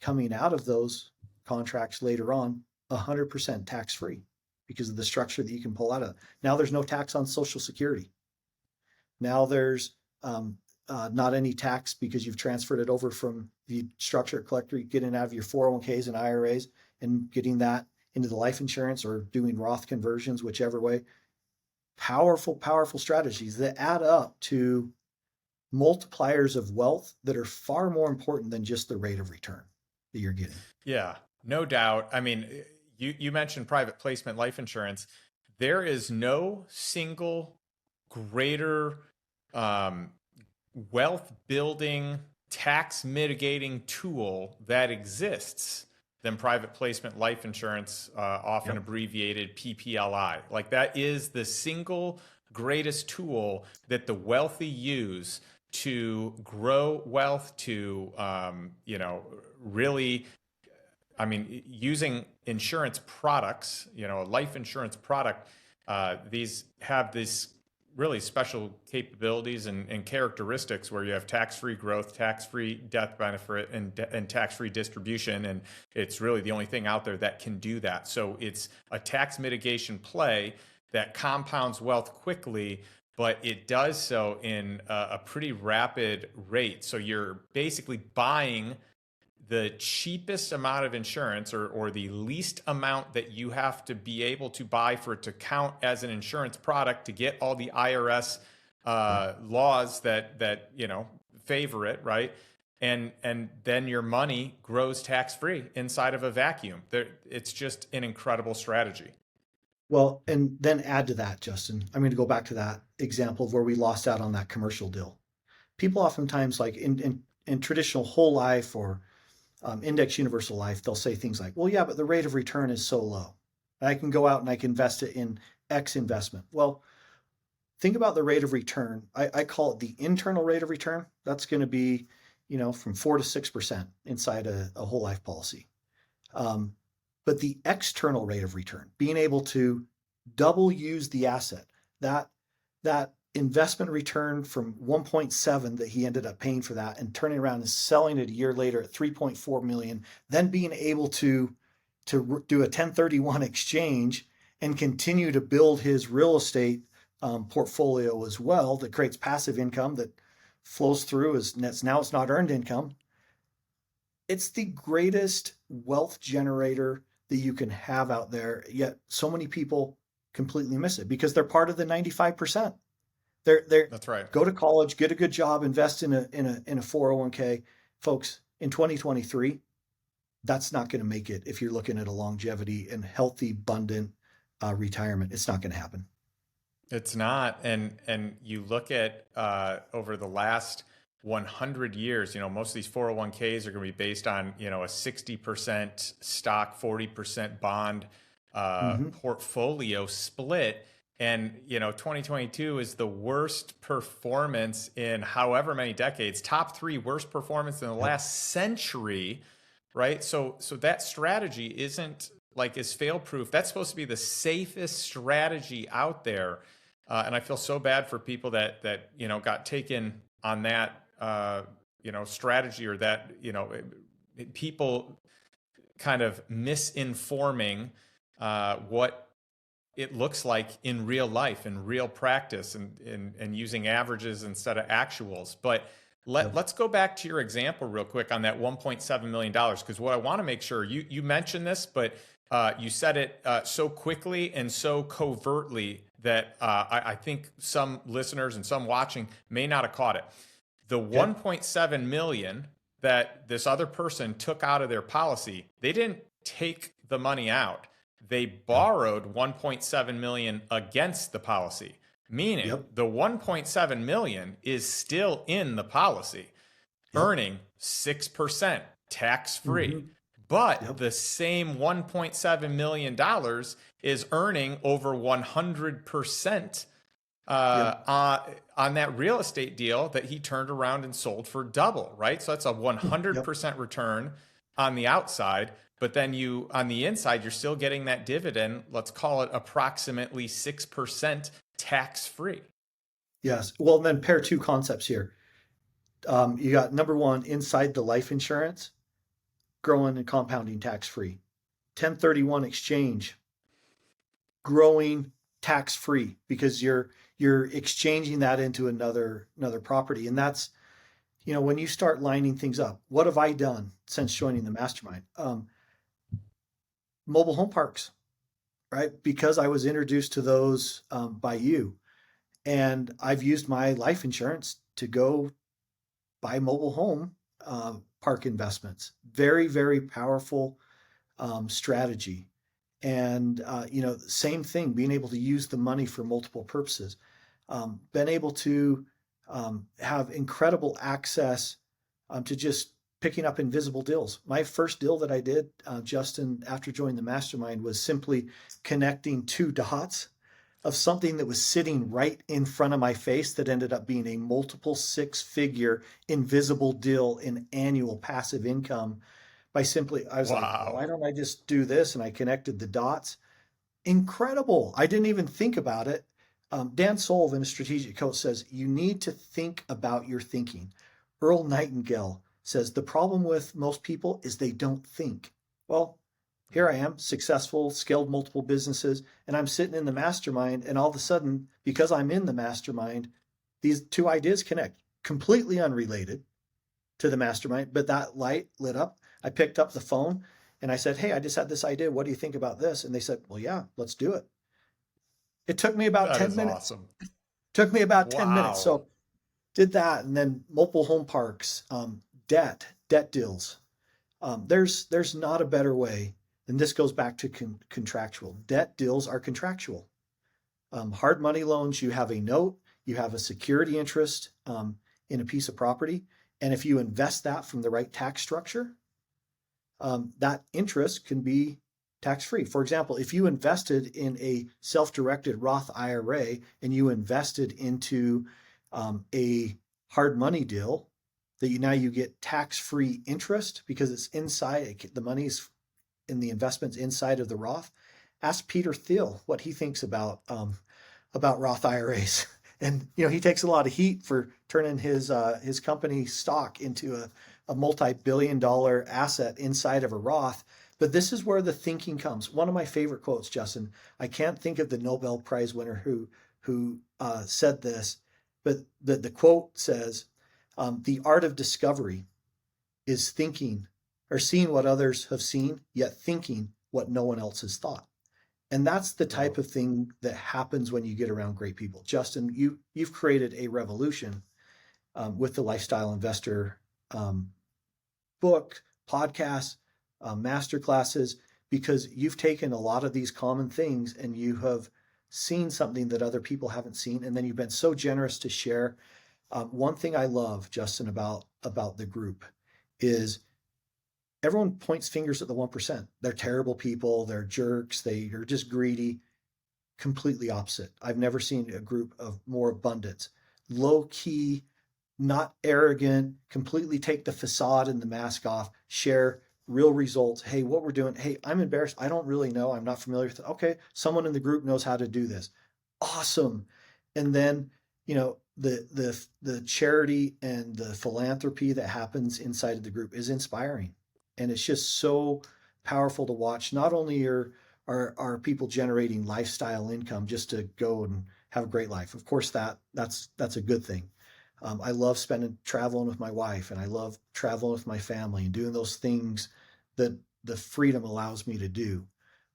coming out of those contracts later on 100% tax free because of the structure that you can pull out of. Now there's no tax on Social Security. Now there's not any tax because you've transferred it over from the structure collector, getting out of your 401ks and IRAs and getting that into the life insurance or doing Roth conversions, whichever way. Powerful strategies that add up to multipliers of wealth that are far more important than just the rate of return that you're getting. Yeah, no doubt. I mean, you mentioned private placement life insurance. There is no single greater um, wealth building, tax mitigating tool that exists than private placement life insurance, often Yep. abbreviated PPLI. Like that is the single greatest tool that the wealthy use to grow wealth, to really, I mean, using insurance products, a life insurance product, these have this really special capabilities and characteristics where you have tax-free growth, tax-free death benefit, and tax-free distribution. And it's really the only thing out there that can do that. So it's a tax mitigation play that compounds wealth quickly, but it does so in a pretty rapid rate. So you're basically buying the cheapest amount of insurance, or the least amount that you have to be able to buy for it to count as an insurance product to get all the IRS laws that favor it, right? And then your money grows tax free inside of a vacuum. It's just an incredible strategy. Well, and then add to that, Justin. I'm going to go back to that example of where we lost out on that commercial deal. People oftentimes, like in traditional whole life or index universal life, they'll say things like, well, yeah, but the rate of return is so low. I can go out and I can invest it in X investment. Well, think about the rate of return. I call it the internal rate of return. That's going to be, from 4 to 6% inside a whole life policy. But the external rate of return, being able to double use the asset, that investment return from 1.7 that he ended up paying for that and turning around and selling it a year later at 3.4 million, then being able to do a 1031 exchange and continue to build his real estate portfolio as well, that creates passive income that flows through as now it's not earned income. It's the greatest wealth generator that you can have out there, yet so many people completely miss it because they're part of the 95%. They're That's right. Go to college, get a good job, invest in a 401k. Folks, in 2023, that's not going to make it if you're looking at a longevity and healthy, abundant retirement. It's not going to happen. It's not, and you look at over the last 100 years, most of these 401ks are going to be based on a 60% stock, 40% bond Mm-hmm. portfolio split, and 2022 is the worst performance in however many decades, top three worst performance in the Yep. last century, right? So that strategy isn't like is fail proof. That's supposed to be the safest strategy out there. And I feel so bad for people that got taken on that strategy, or that people kind of misinforming what it looks like in real life, in real practice, and using averages instead of actuals. But Yep. let's go back to your example real quick on that $1.7 million, because what I want to make sure you mentioned this, but you said it so quickly and so covertly that I think some listeners and some watching may not have caught it. The Okay. 1.7 million that this other person took out of their policy, they didn't take the money out. They Yeah. borrowed 1.7 million against the policy, meaning Yep. the 1.7 million is still in the policy, Yep. earning 6% tax free. Mm-hmm. But Yep. the same $1.7 million is earning over 100% Yep. on that real estate deal that he turned around and sold for double, right? So that's a Yep. 100% return on the outside. But then on the inside, you're still getting that dividend. Let's call it approximately 6% tax free. Yes. Well, then pair two concepts here. You got number one, inside the life insurance, growing and compounding tax free. 1031 exchange, growing tax free because you're exchanging that into another property. And that's, when you start lining things up, what have I done since joining the mastermind? Mobile home parks, right? Because I was introduced to those by you. And I've used my life insurance to go buy mobile home park investments. Very, very powerful strategy. And, same thing, being able to use the money for multiple purposes. Been able to have incredible access to just picking up invisible deals. My first deal that I did, Justin, after joining the mastermind, was simply connecting two dots of something that was sitting right in front of my face that ended up being a multiple six-figure invisible deal in annual passive income I was like, Wow. why don't I just do this? And I connected the dots. Incredible. I didn't even think about it. Dan Sullivan, a strategic coach, says you need to think about your thinking. Earl Nightingale says the problem with most people is they don't think. Well, Here I am, successful, scaled multiple businesses, and I'm sitting in the mastermind. And all of a sudden, because I'm in the mastermind, these two ideas connect, completely unrelated to the mastermind. But that light lit up. I picked up the phone and I said, "Hey, I just had this idea. What do you think about this?" And they said, "Well, yeah, let's do it." It took me about That 10 is minutes. awesome. Took me about 10 minutes. Wow. So did that. And then mobile home parks, debt deals. There's not a better way. And this goes back to contractual. Debt deals are contractual. Hard money loans, you have a note, you have a security interest in a piece of property. And if you invest that from the right tax structure, that interest can be tax free. For example, if you invested in a self directed Roth IRA and you invested into a hard money deal, that now you get tax free interest because it's inside, the money's in the investments inside of the Roth. Ask Peter Thiel what he thinks about Roth IRAs. And he takes a lot of heat for turning his company stock into a multi-billion-dollar asset inside of a Roth. But this is where the thinking comes. One of my favorite quotes, Justin. I can't think of the Nobel Prize winner who said this, but the quote says, "The art of discovery is thinking or seeing what others have seen, yet thinking what no one else has thought." And that's the type Oh, of thing that happens when you get around great people. Justin, you've created a revolution with the Lifestyle Investor um, book, podcast, master classes, because you've taken a lot of these common things and you have seen something that other people haven't seen, and then you've been so generous to share. One thing I love, Justin, about the group is everyone points fingers at the 1%. They're terrible people. They're jerks. They are just greedy. Completely opposite. I've never seen a group of more abundance, low key, not arrogant, completely take the facade and the mask off, share real results. Hey, what we're doing. Hey, I'm embarrassed. I don't really know. I'm not familiar with it. Okay, someone in the group knows how to do this. Awesome. And then, the charity and the philanthropy that happens inside of the group is inspiring. And it's just so powerful to watch. Not only are people generating lifestyle income just to go and have a great life. Of course, that's a good thing. I love spending traveling with my wife, and I love traveling with my family and doing those things that the freedom allows me to do.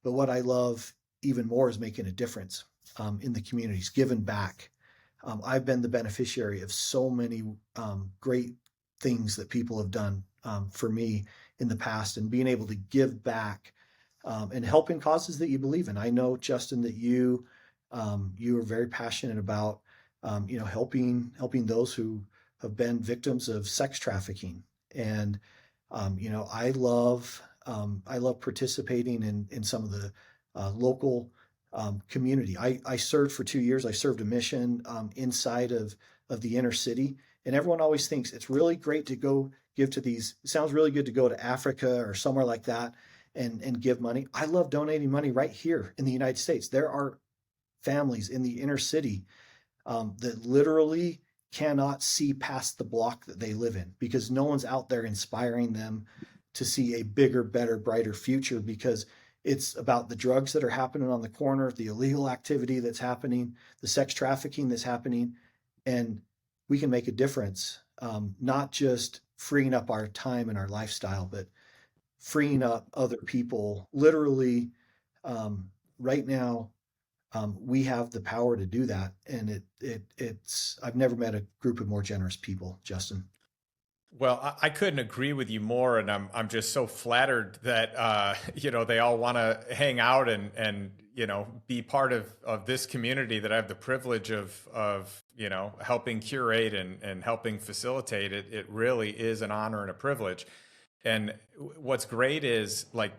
But what I love even more is making a difference in the communities, giving back. I've been the beneficiary of so many great things that people have done for me in the past, and being able to give back and helping causes that you believe in. I know, Justin, that you are very passionate about helping those who have been victims of sex trafficking. And I love participating in some of the local community. I served for 2 years. I served a mission inside of the inner city, and everyone always thinks it's really great to go give to these. It sounds really good to go to Africa or somewhere like that and give money. I love donating money right here in the United States. There are families in the inner city that literally cannot see past the block that they live in because no one's out there inspiring them to see a bigger, better, brighter future, because it's about the drugs that are happening on the corner, the illegal activity that's happening, the sex trafficking that's happening. And we can make a difference, not just freeing up our time and our lifestyle, but freeing up other people. Literally, right now, we have the power to do that, and it's I've never met a group of more generous people, Justin. well, I couldn't agree with you more, and I'm just so flattered that they all want to hang out and be part of this community that I have the privilege of helping curate and helping facilitate it. It really is an honor and a privilege. And what's great is, like,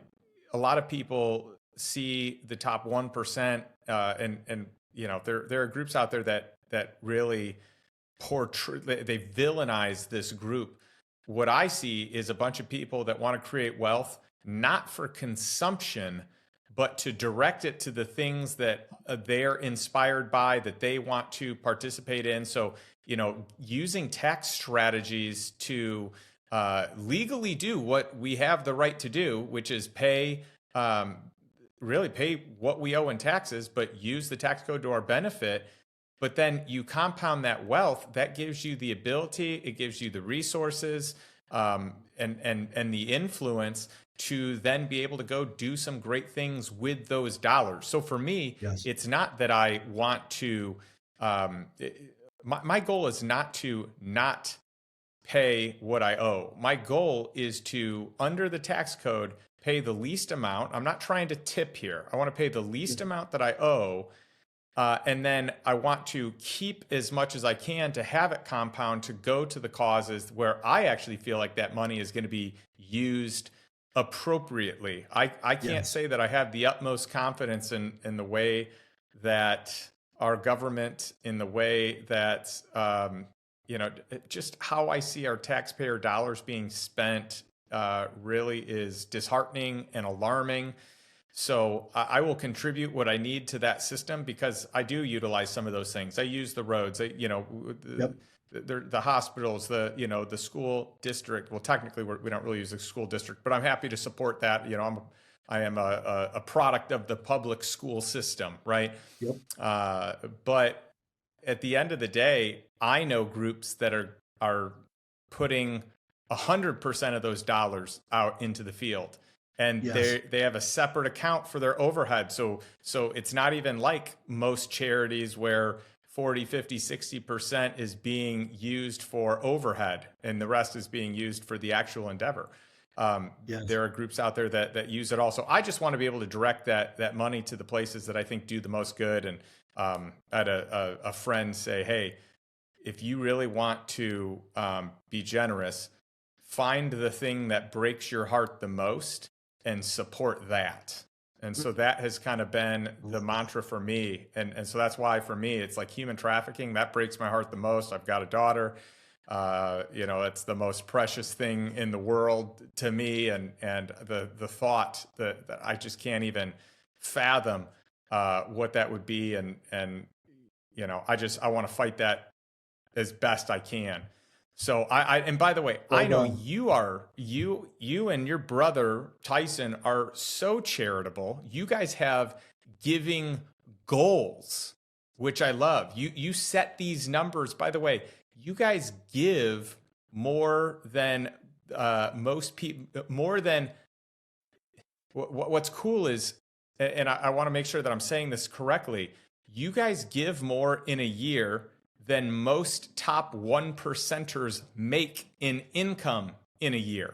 a lot of people see the top 1%, and there are groups out there that really portray, they villainize this group. What I see is a bunch of people that want to create wealth not for consumption, but to direct it to the things that they're inspired by, that they want to participate in. So, using tax strategies to legally do what we have the right to do, which is pay um, really pay what we owe in taxes, but use the tax code to our benefit. But then you compound that wealth, that gives you the ability, it gives you the resources, and the influence to then be able to go do some great things with those dollars. So for me, Yes. it's not that I want to. My goal is not to not pay what I owe. My goal is to, under the tax code, pay the least amount. I'm not trying to tip here. I want to pay the least amount that I owe. And then I want to keep as much as I can to have it compound to go to the causes where I actually feel like that money is going to be used appropriately. I can't Yes. say that I have the utmost confidence in the way that our government, in the way that, just how I see our taxpayer dollars being spent really is disheartening and alarming. So I will contribute what I need to that system because I do utilize some of those things. I use the roads, Yep. the hospitals, the school district. Well, technically we don't really use the school district, but I'm happy to support that. I am a product of the public school system, right? Yep. But at the end of the day, I know groups that are putting 100% of those dollars out into the field, and Yes. they have a separate account for their overhead. So it's not even like most charities where 40, 50, 60% is being used for overhead and the rest is being used for the actual endeavor. Yes. There are groups out there that use it also. I just want to be able to direct that money to the places that I think do the most good. And I had a friend say, hey, if you really want to be generous, find the thing that breaks your heart the most and support that. And so that has kind of been I the love that. mantra for me. And so that's why for me, it's like human trafficking, that breaks my heart the most. I've got a daughter. It's the most precious thing in the world to me. And the thought that I just can't even fathom what that would be. I want to fight that as best I can. So and by the way, I Well know done. you and your brother Tyson are so charitable. You guys have giving goals, which I love. You set these numbers. By the way, you guys give more than most people. More than what's cool is, and I want to make sure that I'm saying this correctly. You guys give more in a year than most top 1%ers make in income in a year,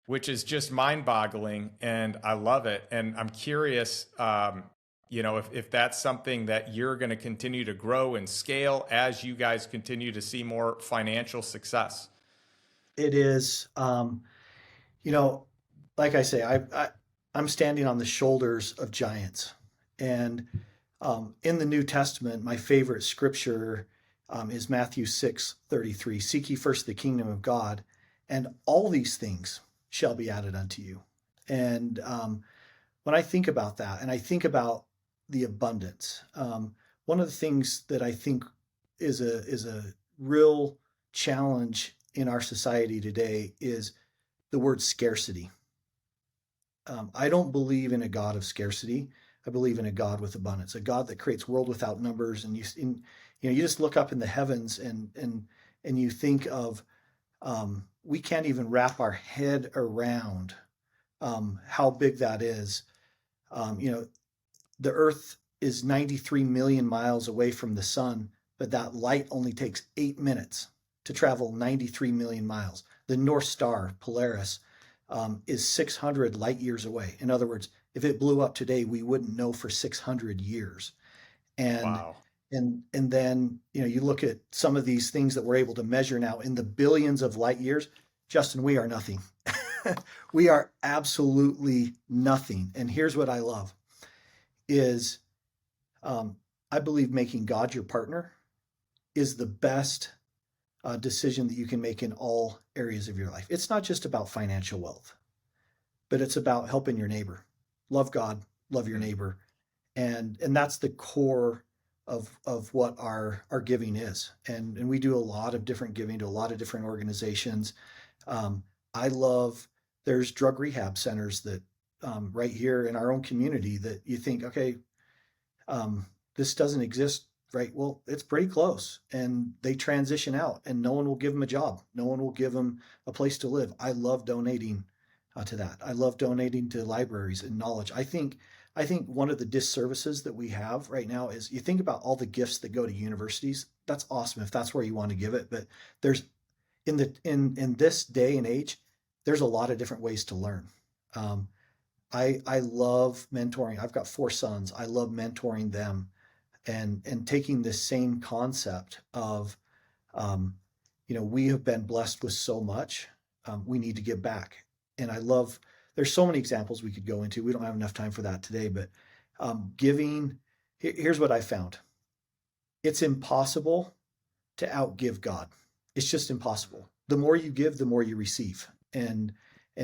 which is just mind boggling. And I love it. And I'm curious, if that's something that you're going to continue to grow and scale as you guys continue to see more financial success. It is, you know, like I say, I'm standing on the shoulders of giants. And in the New Testament, my favorite scripture is Matthew 6:33. Seek ye first the kingdom of God, and all these things shall be added unto you. And when I think about that, and I think about the abundance, one of the things that I think is a real challenge in our society today is the word scarcity. I don't believe in a God of scarcity. I believe in a God with abundance, a God that creates world without numbers. And you just look up in the heavens and you think of we can't even wrap our head around how big that is. You know, the Earth is 93 million miles away from the sun, but that light only takes 8 minutes to travel 93 million miles. The North Star, Polaris, is 600 light years away. In other words, if it blew up today, we wouldn't know for 600 years. And Wow. and then you look at some of these things that we're able to measure now in the billions of light years. Justin, we are nothing. We are absolutely nothing. And here's what I love is I believe making God your partner is the best decision that you can make in all areas of your life. It's not just about financial wealth, but it's about helping your neighbor. Love God, love your Mm. neighbor, and that's the core of what our giving is. And we do a lot of different giving to a lot of different organizations. I love there's drug rehab centers that right here in our own community that you think, okay, this doesn't exist, right? Well, it's pretty close, and they transition out, and no one will give them a job. No one will give them a place to live. I love donating to that. I love donating to libraries and knowledge. I think one of the disservices that we have right now is you think about all the gifts that go to universities. That's awesome if that's where you want to give it, but there's in this day and age, there's a lot of different ways to learn. Um, I love mentoring. I've got 4 sons. I love mentoring them and taking this same concept of, um, we have been blessed with so much. We need to give back. And I love, there's so many examples we could go into. We don't have enough time for that today, but giving, here's what I found. It's impossible to outgive God. It's just impossible. The more you give, the more you receive. And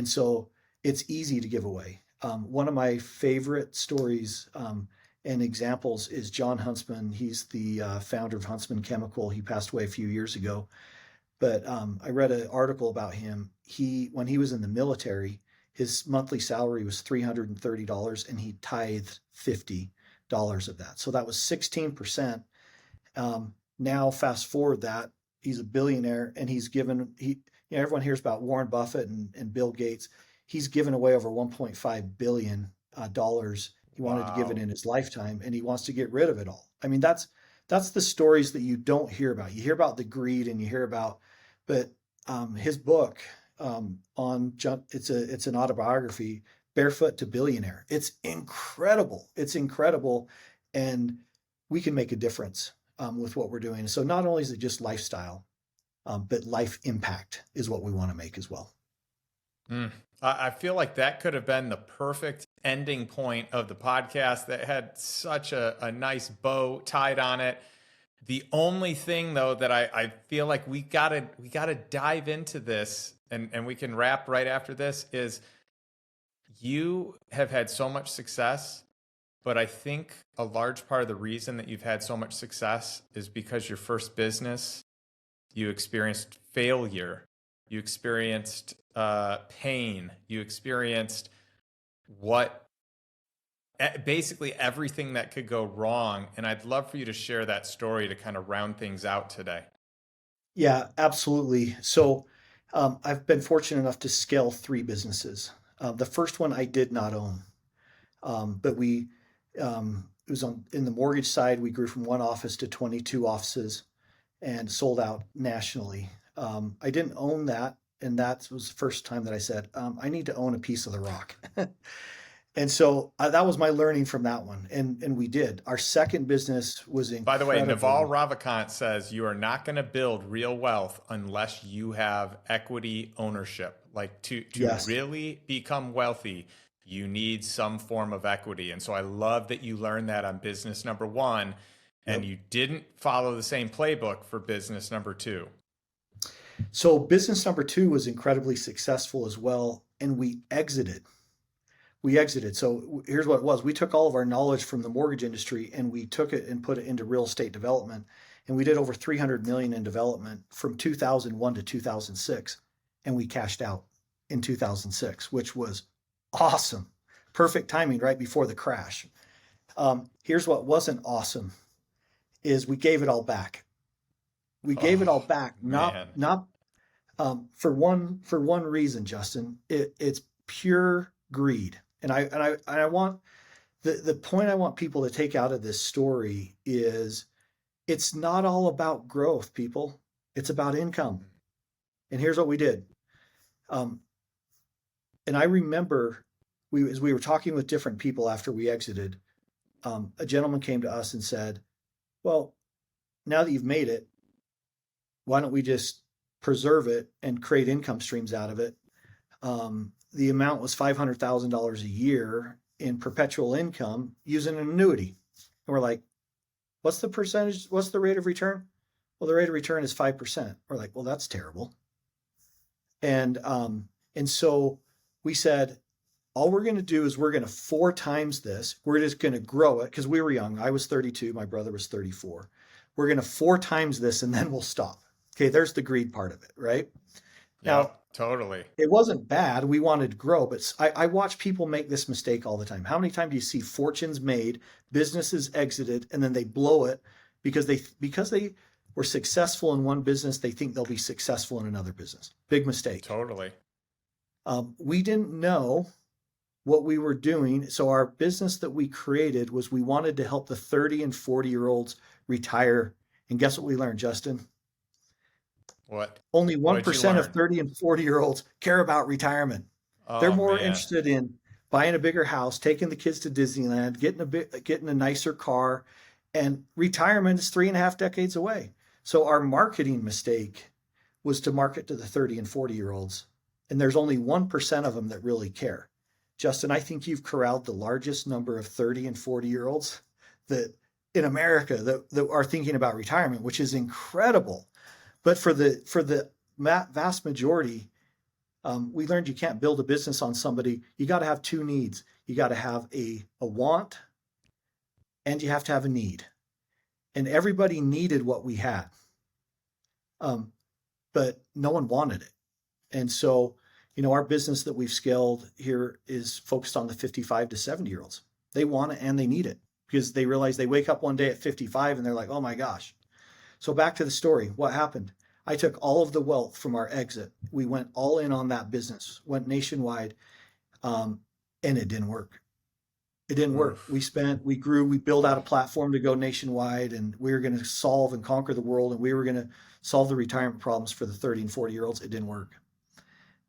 so it's easy to give away. One of my favorite stories and examples is John Huntsman. He's the founder of Huntsman Chemical. He passed away a few years ago. But I read an article about him. When he was in the military, his monthly salary was $330, and he tithed $50 of that. So that was 16%. Now, fast forward that, he's a billionaire, and everyone hears about Warren Buffett and Bill Gates. He's given away over $1.5 billion dollars. He wanted to give it Wow. in his lifetime, and he wants to get rid of it all. I mean, that's the stories that you don't hear about. You hear about the greed, and you hear about, but his book it's an autobiography, Barefoot to Billionaire. It's incredible. It's incredible, and we can make a difference with what we're doing. So not only is it just lifestyle, but life impact is what we want to make as well. Mm. I feel like that could have been the perfect ending point of the podcast that had such a nice bow tied on it. The only thing though that I feel like we gotta dive into this, and we can wrap right after this, is you have had so much success, but I think a large part of the reason that you've had so much success is because your first business, you experienced failure, you experienced pain, you experienced what basically everything that could go wrong. And I'd love for you to share that story to kind of round things out today. Yeah, absolutely. So I've been fortunate enough to scale 3 businesses. The first one I did not own, but it was in the mortgage side. We grew from 1 office to 22 offices and sold out nationally. I didn't own that, and that was the first time that I said, I need to own a piece of the rock. And so that was my learning from that one. And we did. Our second business was By the way, Naval incredible. Ravikant says you are not going to build real wealth unless you have equity ownership. Like to Yes. really become wealthy, you need some form of equity. And so I love that you learned that on business number one, and Yep. you didn't follow the same playbook for business number two. So business number 2 was incredibly successful as well. And we exited. So here's what it was. We took all of our knowledge from the mortgage industry, and we took it and put it into real estate development. And we did over 300 million in development from 2001 to 2006. And we cashed out in 2006, which was awesome. Perfect timing right before the crash. Here's what wasn't awesome is we gave it all back. We gave it all Oh, back, not man. not for one reason, Justin. It's pure greed. And I want the point I want people to take out of this story is it's not all about growth, people. It's about income. And here's what we did. Um, and I remember as we were talking with different people after we exited, a gentleman came to us and said, "Well, now that you've made it, why don't we just preserve it and create income streams out of it?" The amount was $500,000 a year in perpetual income using an annuity. And we're like, what's the percentage? What's the rate of return? Well, the rate of return is 5%. We're like, well, that's terrible. And so we said, all we're going to do is we're going to 4 times this. We're just going to grow it because we were young. I was 32. My brother was 34. We're going to 4 times this, and then we'll stop. Okay, there's the greed part of it, right? Now, Yep, Totally. It wasn't bad. We wanted to grow, but I watch people make this mistake all the time. How many times do you see fortunes made, businesses exited, and then they blow it because they were successful in one business, they think they'll be successful in another business. Big mistake. Totally. We didn't know what we were doing. So our business that we created was we wanted to help the 30 and 40-year-olds retire. And guess what we learned, Justin? What? Only What did you 1% of learn? 30 and 40-year-olds care about retirement. They're Oh more man. interested in buying a bigger house, taking the kids to Disneyland, getting a nicer car, and retirement is 3.5 decades away. So our marketing mistake was to market to the 30 and 40-year-olds, and there's only 1% of them that really care. Justin, I think you've corralled the largest number of 30 and 40-year-olds that in America that are thinking about retirement, which is incredible. But for the vast majority, we learned you can't build a business on somebody. You got to have two needs. You got to have a want, and you have to have a need. And everybody needed what we had, but no one wanted it. And so, our business that we've scaled here is focused on the 55 to 70-year-olds. They want it and they need it because they realize they wake up one day at 55 and they're like, oh my gosh. So back to the story, what happened? I took all of the wealth from our exit. We went all in on that business, went nationwide, and it didn't work. It didn't work. Oof. We grew, we built out a platform to go nationwide, and we were going to solve and conquer the world, and we were going to solve the retirement problems for the 30 and 40-year-olds. It didn't work.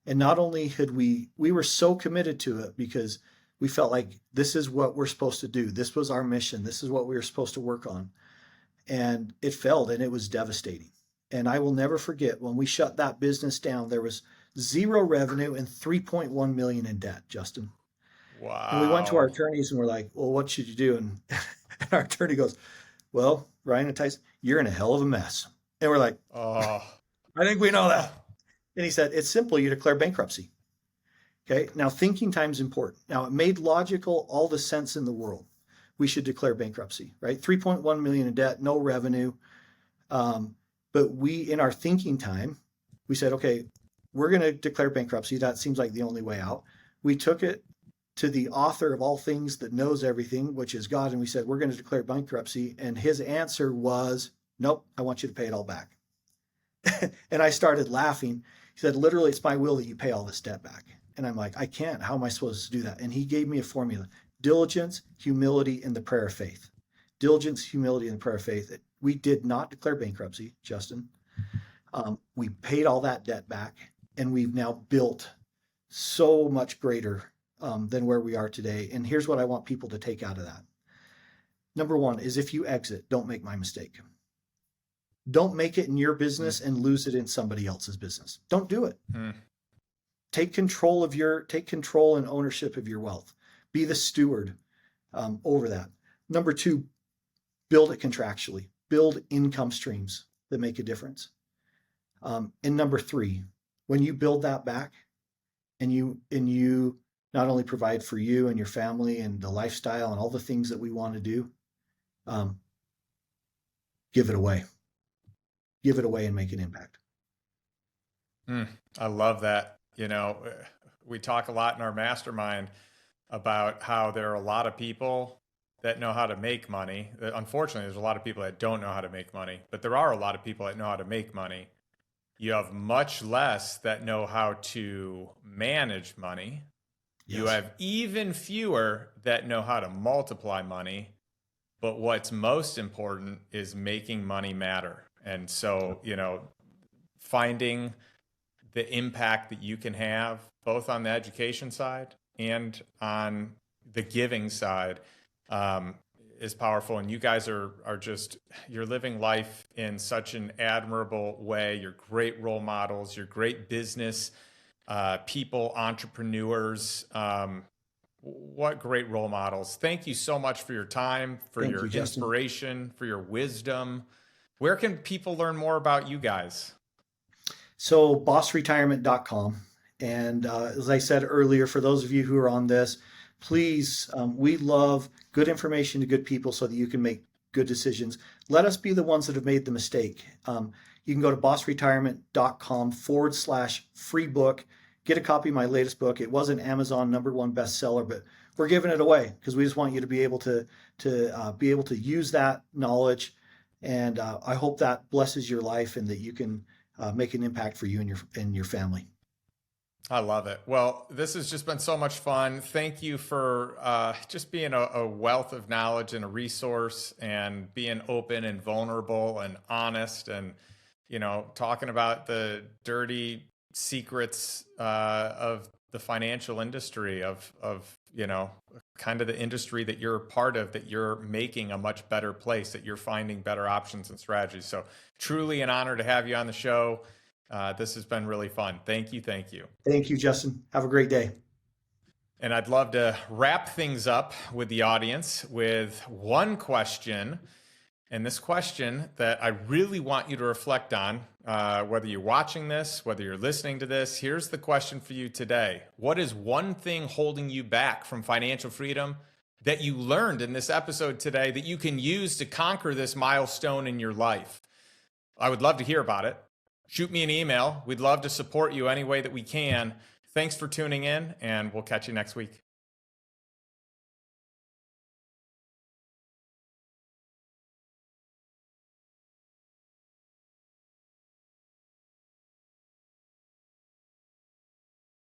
And not only had we were so committed to it because we felt like this is what we're supposed to do. This was our mission. This is what we were supposed to work on. And it failed, and it was devastating. And I will never forget when we shut that business down, there was zero revenue and 3.1 million in debt, Justin. And we went to our Wow. attorneys and we're like, well, what should you do? And, and our attorney goes, well, Ryan and Tyson, you're in a hell of a mess. And we're like, Oh. I think we know Oh. that. And he said, it's simple. You declare bankruptcy. Okay. Now, thinking time's important. Now, it made logical all the sense in the world. We should declare bankruptcy, right? 3.1 million in debt, no revenue. But we, in our thinking time, we said, okay, we're going to declare bankruptcy. That seems like the only way out. We took it to the author of all things that knows everything, which is God. And we said, we're going to declare bankruptcy. And his answer was, nope, I want you to pay it all back. And I started laughing. He said, literally, it's my will that you pay all this debt back. And I'm like, I can't. How am I supposed to do that? And he gave me a formula: diligence, humility, and the prayer of faith. Diligence, humility, and the prayer of faith. We did not declare bankruptcy, Justin. We paid all that debt back, and we've now built so much greater than where we are today. And here's what I want people to take out of that. Number one is, if you exit, don't make my mistake. Don't make it in your Mm. business and lose it in somebody else's business. Don't do it. Mm. Take control and ownership of your wealth. Be the steward over that. Number two, build it contractually. Build income streams that make a difference. And number three, when you build that back and you not only provide for you and your family and the lifestyle and all the things that we want to do, give it away. Give it away and make an impact. Mm. I love that. We talk a lot in our mastermind about how there are a lot of people that know how to make money. Unfortunately, there's a lot of people that don't know how to make money, but there are a lot of people that know how to make money. You have much less that know how to manage money. You Yes. have even fewer that know how to multiply money. But what's most important is making money matter. And so, finding the impact that you can have both on the education side and on the giving side is powerful. And you guys are you're living life in such an admirable way. You're great role models. You're great business people, entrepreneurs. What great role models. Thank you so much for your time, for Thank your you, Justin. inspiration, for your wisdom. Where can people learn more about you guys? So bossretirement.com. And as I said earlier, for those of you who are on this, please, we love good information to good people so that you can make good decisions. Let us be the ones that have made the mistake. you can go to bossretirement.com/free book. Get a copy of my latest book. It was an Amazon #1 bestseller, but we're giving it away because we just want you to be able to be able to use that knowledge. And I hope that blesses your life and that you can make an impact for you and your family. I love it. Well, this has just been so much fun. Thank you for just being a wealth of knowledge and a resource, and being open and vulnerable and honest, and talking about the dirty secrets of the financial industry, of kind of the industry that you're a part of, that you're making a much better place, that you're finding better options and strategies. So truly an honor to have you on the show. This has been really fun. Thank you. Thank you. Thank you, Justin. Have a great day. And I'd love to wrap things up with the audience with one question. And this question that I really want you to reflect on, whether you're watching this, whether you're listening to this, here's the question for you today. What is one thing holding you back from financial freedom that you learned in this episode today that you can use to conquer this milestone in your life? I would love to hear about it. Shoot me an email. We'd love to support you any way that we can. Thanks for tuning in, and we'll catch you next week.